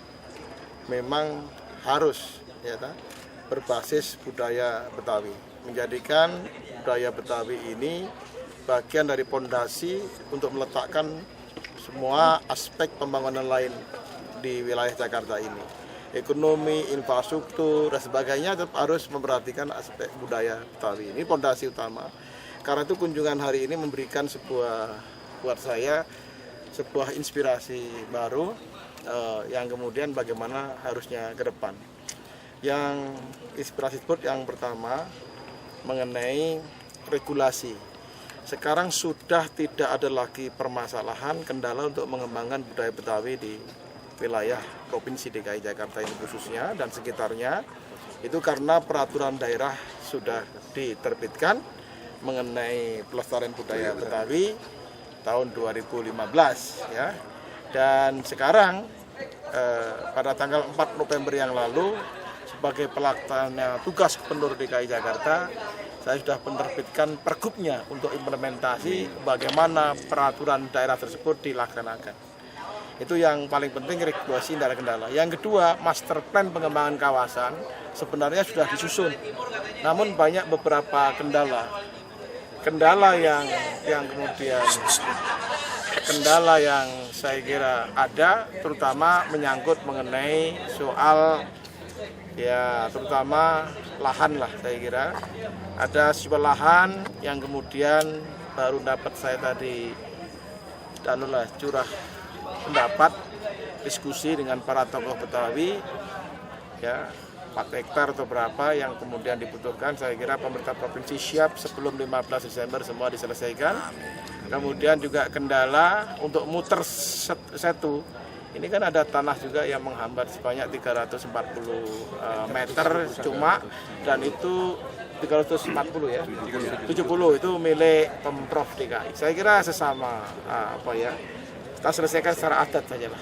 Speaker 8: memang harus berbasis budaya Betawi, menjadikan budaya Betawi ini bagian dari pondasi untuk meletakkan semua aspek pembangunan lain di wilayah Jakarta ini. Ekonomi, infrastruktur, dan sebagainya tetap harus memperhatikan aspek budaya Betawi. Ini pondasi utama. Karena itu kunjungan hari ini memberikan buat saya sebuah inspirasi baru yang kemudian bagaimana harusnya ke depan. Yang inspirasi tersebut yang pertama mengenai regulasi. Sekarang sudah tidak ada lagi permasalahan kendala untuk mengembangkan budaya Betawi di wilayah Provinsi DKI Jakarta ini khususnya dan sekitarnya, itu karena peraturan daerah sudah diterbitkan mengenai pelestarian budaya Betawi tahun 2015 ya. Dan sekarang pada tanggal 4 November yang lalu sebagai pelaksana tugas Gubernur DKI Jakarta, saya sudah menerbitkan pergubnya untuk implementasi bagaimana peraturan daerah tersebut dilaksanakan. Itu yang paling penting, regulasi tidak ada kendala. Yang kedua, master plan pengembangan kawasan sebenarnya sudah disusun, namun banyak beberapa kendala. Kendala yang kemudian kendala yang saya kira ada, terutama menyangkut mengenai soal terutama lahan lah. Saya kira ada sejumlah lahan yang kemudian baru dapat saya tadi curah pendapat diskusi dengan para tokoh Betawi ya, 4 hektar atau berapa yang kemudian dibutuhkan. Saya kira pemerintah provinsi siap sebelum 15 Desember semua diselesaikan. Kemudian juga kendala untuk muter setu. Ini kan ada tanah juga yang menghambat sebanyak 340 meter cuma, dan itu 340 ya, 70 itu milik Pemprov DKI. Saya kira sesama kita selesaikan secara adat saja lah.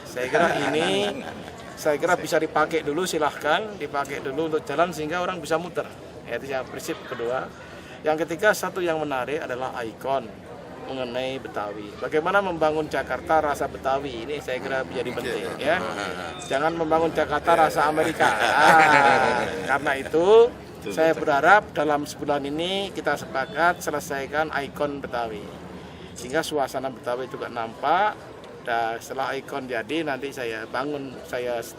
Speaker 8: Saya kira bisa dipakai dulu, silahkan dipakai dulu untuk jalan sehingga orang bisa muter. Ya, itu yang prinsip kedua. Yang ketiga, satu yang menarik adalah ikon mengenai Betawi. Bagaimana membangun Jakarta rasa Betawi, ini saya kira menjadi penting ya. Jangan membangun Jakarta rasa Amerika. Karena itu saya berharap dalam sebulan ini kita sepakat selesaikan ikon Betawi, sehingga suasana Betawi juga nampak. Dan setelah ikon jadi, nanti saya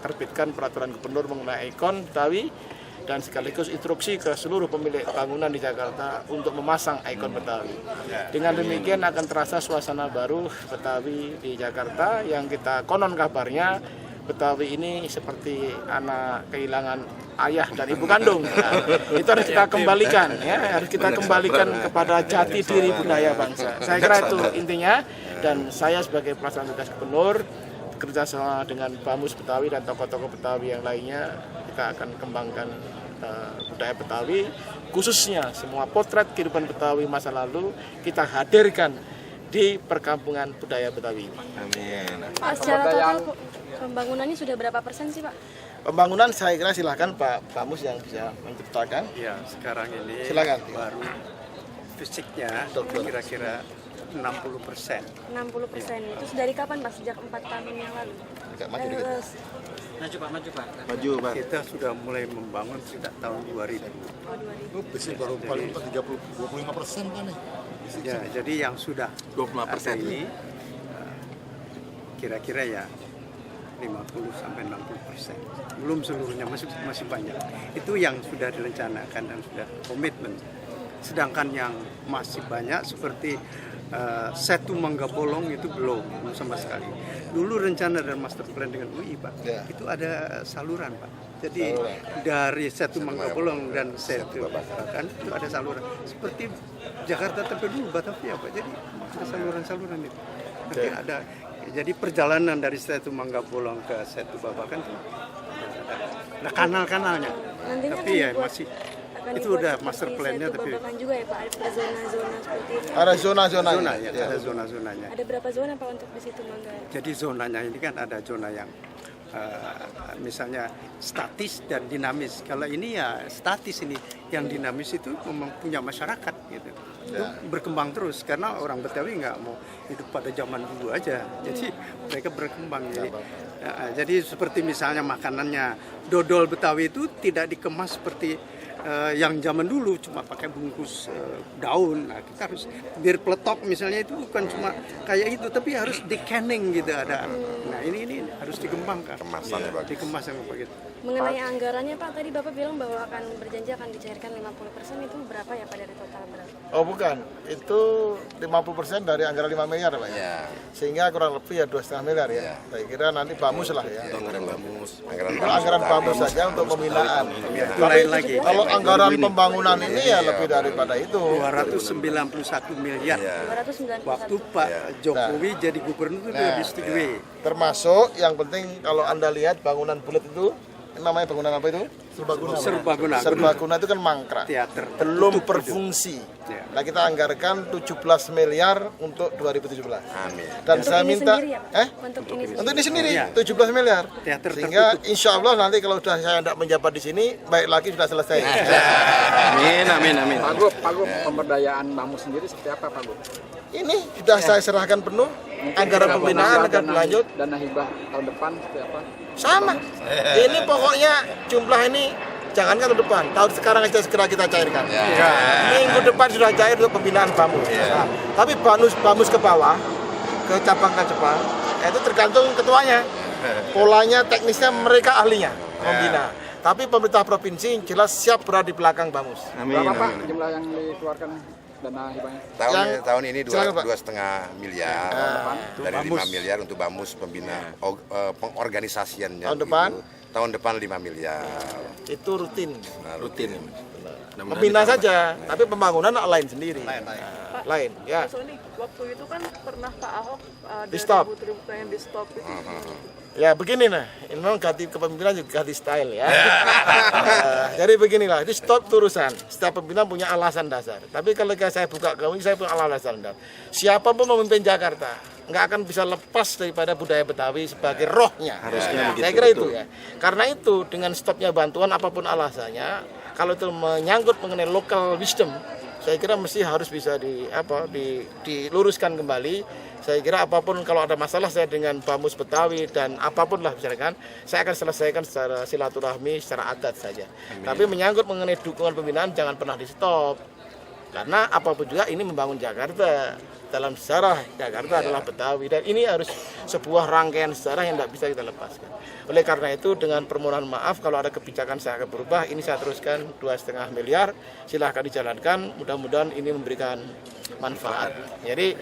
Speaker 8: terbitkan peraturan gubernur mengenai ikon Betawi dan sekaligus instruksi ke seluruh pemilik bangunan di Jakarta untuk memasang ikon Betawi. Dengan demikian akan terasa suasana baru Betawi di Jakarta yang kita konon kabarnya Betawi ini seperti anak kehilangan ayah dan ibu kandung. Nah, itu harus kita kembalikan ya, harus kita kembalikan kepada jati diri budaya bangsa. Saya kira itu intinya. Dan saya sebagai pelaksana tugas gubernur bekerja sama dengan Bamus Betawi dan tokoh-tokoh Betawi yang lainnya, kita akan kembangkan budaya Betawi, khususnya semua potret kehidupan Betawi masa lalu kita hadirkan di perkampungan budaya Betawi ini.
Speaker 9: Amin.
Speaker 10: Pak, secara total pembangunannya sudah berapa persen sih Pak?
Speaker 8: Pembangunan saya kira silahkan Pak Bamus yang bisa menceritakan.
Speaker 4: Ya, sekarang ini
Speaker 8: silakan.
Speaker 4: Baru fisiknya kira-kira 60%.
Speaker 10: 60%. Itu dari kapan Pak? Sejak 4 tahun yang lalu?
Speaker 9: Maju Pak.
Speaker 4: Kita sudah mulai membangun sejak tahun 2000.
Speaker 2: Itu bisa baru paling 25% kan nih.
Speaker 4: Ya, jadi yang sudah 25% ini kira-kira ya 50-60%. Belum seluruhnya, masih banyak. Itu yang sudah direncanakan dan sudah komitmen. Sedangkan yang masih banyak seperti Setu Mangga Bolong itu belum sama sekali. Dulu rencana dan master plan dengan UI Pak, itu ada saluran Pak. Jadi dari Setu Mangga Bolong dan Setu Babakan itu ada saluran. Seperti Jakarta sampai dulu Batavia Pak. Jadi ada saluran-saluran itu. Nanti ada. Jadi perjalanan dari Setu Mangga Bolong ke Setu Babakan itu ada Nah, kanal-kanalnya.
Speaker 10: Nantinya
Speaker 4: Tapi
Speaker 10: akan
Speaker 4: ya
Speaker 10: dibuat-
Speaker 4: masih
Speaker 10: akan
Speaker 4: itu
Speaker 10: dibuat
Speaker 4: udah
Speaker 10: seperti
Speaker 4: master plan-nya,
Speaker 10: Setu
Speaker 4: tapi
Speaker 10: Babakan juga ya Pak, ada zona-zona seperti itu.
Speaker 2: Ada zona-zona.
Speaker 4: zona ya, ada zona-zonanya.
Speaker 10: Ada berapa zona Pak untuk di situ Manggarai?
Speaker 4: Jadi zonanya ini kan ada zona yang misalnya statis dan dinamis. Kalau ini ya statis ini, yang dinamis itu memang punya masyarakat gitu. Itu berkembang terus karena orang Betawi nggak mau hidup pada zaman dulu aja. Jadi mereka berkembang. Jadi seperti misalnya makanannya dodol Betawi itu tidak dikemas seperti yang zaman dulu cuma pakai bungkus daun. Nah, kita harus biar peletok misalnya itu bukan cuma kayak itu, tapi harus di canning gitu ada. Nah ini harus dikembangkan.
Speaker 6: Kemasannya bagus.
Speaker 4: Dikemas yang begitu.
Speaker 10: Mengenai anggarannya Pak, tadi Bapak bilang bahwa akan berjanji akan dicairkan 50%, itu berapa ya Pak dari total berapa?
Speaker 2: Oh bukan, itu 50% dari anggaran 5 miliar Pak ya. Sehingga kurang lebih ya 2,5 miliar ya. Saya kira nanti Bamus lah ya.
Speaker 6: Anggaran Bamus,
Speaker 2: Kalau anggaran Bamus saja untuk pembinaan.
Speaker 4: Itu lain lagi.
Speaker 2: Kalau anggaran pembangunan ini ya lebih daripada itu.
Speaker 4: 291 miliar.
Speaker 10: 291.
Speaker 4: Waktu Pak Jokowi jadi gubernur itu sudah disetujui.
Speaker 2: Termasuk yang penting kalau Anda lihat bangunan bulat itu, namanya bangunan apa itu?
Speaker 4: Serbaguna.
Speaker 2: Serbaguna itu kan mangkrak.
Speaker 4: Teater.
Speaker 2: Belum
Speaker 4: Tertutup
Speaker 2: berfungsi.
Speaker 4: Ya.
Speaker 2: Nah kita anggarkan 17 miliar untuk 2017.
Speaker 6: Amin.
Speaker 2: Dan
Speaker 10: Untuk
Speaker 2: saya
Speaker 10: ini
Speaker 2: minta,
Speaker 10: sendiri ya, Pak? Untuk ini
Speaker 2: Untuk ini sendiri
Speaker 4: Iya.
Speaker 2: 17 miliar.
Speaker 4: Teater
Speaker 2: Sehingga
Speaker 4: tertutup.
Speaker 2: insya Allah nanti kalau sudah saya tidak menjabat di sini, baik lagi sudah selesai.
Speaker 4: Amin.
Speaker 9: Pak Gub, pemberdayaan Bamus sendiri seperti apa Pak Gub?
Speaker 2: Ini sudah saya serahkan penuh. Anggaran pembinaan akan berlanjut.
Speaker 9: Dana hibah tahun depan seperti apa?
Speaker 2: Sama. Ini pokoknya jumlah ini jangankan tahun depan, tahun sekarang aja segera kita cairkan. Minggu depan sudah cair untuk pembinaan Bamus. Nah, tapi Bamus ke bawah, ke cabang, itu tergantung ketuanya. Polanya, teknisnya mereka ahlinya membina. Tapi pemerintah provinsi jelas siap berada di belakang Bamus.
Speaker 9: Berapa Pak jumlah yang dikeluarkan dana hibahnya?
Speaker 6: Tahun ini
Speaker 2: silakan, Pak.
Speaker 6: 2,5 miliar dari 5 miliar untuk Bamus pembina pengorganisasiannya.
Speaker 2: Tahun depan?
Speaker 6: Tahun depan 5 miliar.
Speaker 2: Itu rutin.
Speaker 6: Rutin.
Speaker 2: Membina saja, tapi pembangunan lain sendiri. Lain, ya.
Speaker 11: Mas Oni, waktu itu kan pernah Pak Ahok ada
Speaker 2: Di stop.
Speaker 11: ribut-ribut yang di stop itu.
Speaker 2: Ya begini nah, ini memang ganti kepemimpinan juga ganti style ya. Jadi beginilah, itu stop urusan. Setiap pimpinan punya alasan dasar. Tapi kalau saya buka kamu, saya punya alasan dasar. Siapapun memimpin Jakarta, nggak akan bisa lepas daripada budaya Betawi sebagai rohnya.
Speaker 6: Harusnya begitu,
Speaker 2: saya kira itu
Speaker 6: betul.
Speaker 2: ya. Karena itu dengan stopnya bantuan apapun alasannya, kalau itu menyangkut mengenai local wisdom, saya kira mesti harus bisa diluruskan kembali. Saya kira apapun kalau ada masalah saya dengan Bamus Betawi dan apapun lah misalkan, saya akan selesaikan secara silaturahmi, secara adat saja. Tapi menyangkut mengenai dukungan pembinaan jangan pernah di stop. Karena apapun juga ini membangun Jakarta. Dalam sejarah Jakarta adalah Betawi dan ini harus sebuah rangkaian sejarah yang tidak bisa kita lepaskan. Oleh karena itu dengan permohonan maaf kalau ada kebijakan saya akan berubah, ini saya teruskan 2,5 miliar, silahkan dijalankan, mudah-mudahan ini memberikan manfaat. Jadi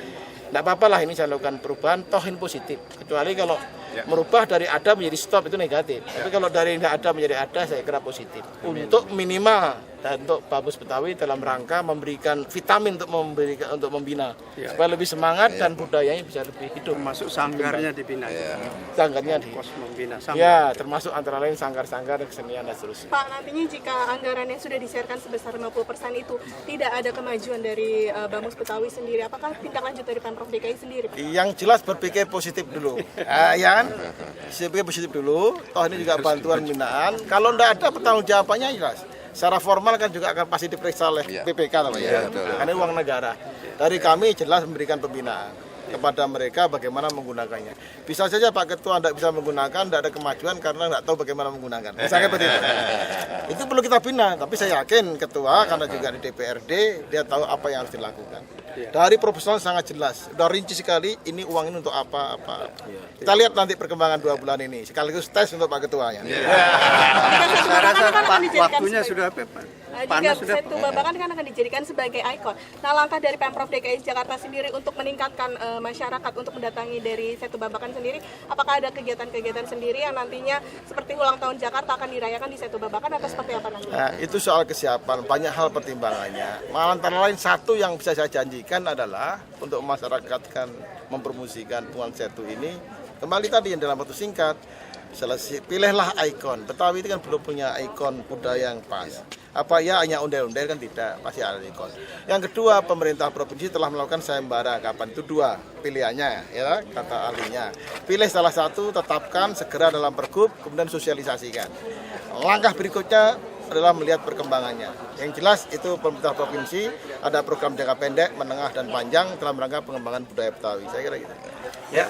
Speaker 2: tidak apa-apa lah ini saya lakukan perubahan, toh ini positif. Kecuali kalau merubah dari ada menjadi stop itu negatif. Tapi kalau dari tidak ada menjadi ada saya kira positif. Untuk minimal dan untuk Bamus Betawi dalam rangka memberikan vitamin untuk membina supaya lebih semangat dan budayanya bisa lebih hidup.
Speaker 4: Termasuk sanggarnya dibina.
Speaker 2: Sanggarnya di
Speaker 4: Pos membina sanggar.
Speaker 2: ya termasuk antara lain sanggar-sanggar dan kesenian dan seterusnya.
Speaker 11: Pak, nantinya jika anggaran yang sudah disiarkan sebesar 50% itu tidak ada kemajuan dari Bamus Betawi sendiri, apakah tindak lanjut dari Pemprov DKI sendiri Pak?
Speaker 2: Yang jelas berpikir positif dulu, ya kan? Berpikir positif dulu. Toh ini juga bantuan pembinaan. Kalau tidak ada pertanggungjawabannya jelas. Secara formal kan juga akan pasti diperiksa oleh BPK, karena uang negara. Dari kami jelas memberikan pembinaan kepada mereka bagaimana menggunakannya. Bisa saja Pak Ketua tidak bisa menggunakan, tidak ada kemajuan karena tidak tahu bagaimana menggunakan. Misalnya seperti itu. Itu perlu kita bina, tapi saya yakin Ketua karena juga di DPRD dia tahu apa yang harus dilakukan. Dari profesional sangat jelas, sudah rinci sekali ini uang ini untuk apa. Kita lihat nanti perkembangan 2 bulan ini, sekaligus tes untuk Pak Ketuanya.
Speaker 4: Saya rasa waktunya sudah panas sudah.
Speaker 11: Setu Babakan kan akan dijadikan sebagai ikon. Nah, langkah dari Pemprov DKI Jakarta sendiri untuk meningkatkan masyarakat untuk mendatangi dari Setu Babakan sendiri, apakah ada kegiatan-kegiatan sendiri yang nantinya seperti ulang tahun Jakarta akan dirayakan di Setu Babakan atau seperti apa nanti?
Speaker 2: Nah, itu soal kesiapan, banyak hal pertimbangannya. Malah antara lain satu yang bisa saya janjikan adalah untuk masyarakat kan mempromosikan Tuan Setu ini, kembali tadi yang dalam waktu singkat,
Speaker 8: Pilihlah ikon. Betawi itu kan belum punya ikon budaya yang pas. Apa ya hanya ondel-ondel kan tidak, pasti ada ikon. Yang kedua, pemerintah provinsi telah melakukan sayembara. Kapan itu? 2 pilihannya, ya kata ahlinya. Pilih salah satu, tetapkan segera dalam pergub, kemudian sosialisasikan. Langkah berikutnya adalah melihat perkembangannya. Yang jelas itu pemerintah provinsi ada program jangka pendek, menengah dan panjang dalam rangka pengembangan budaya Betawi. Saya kira gitu.
Speaker 3: Ya.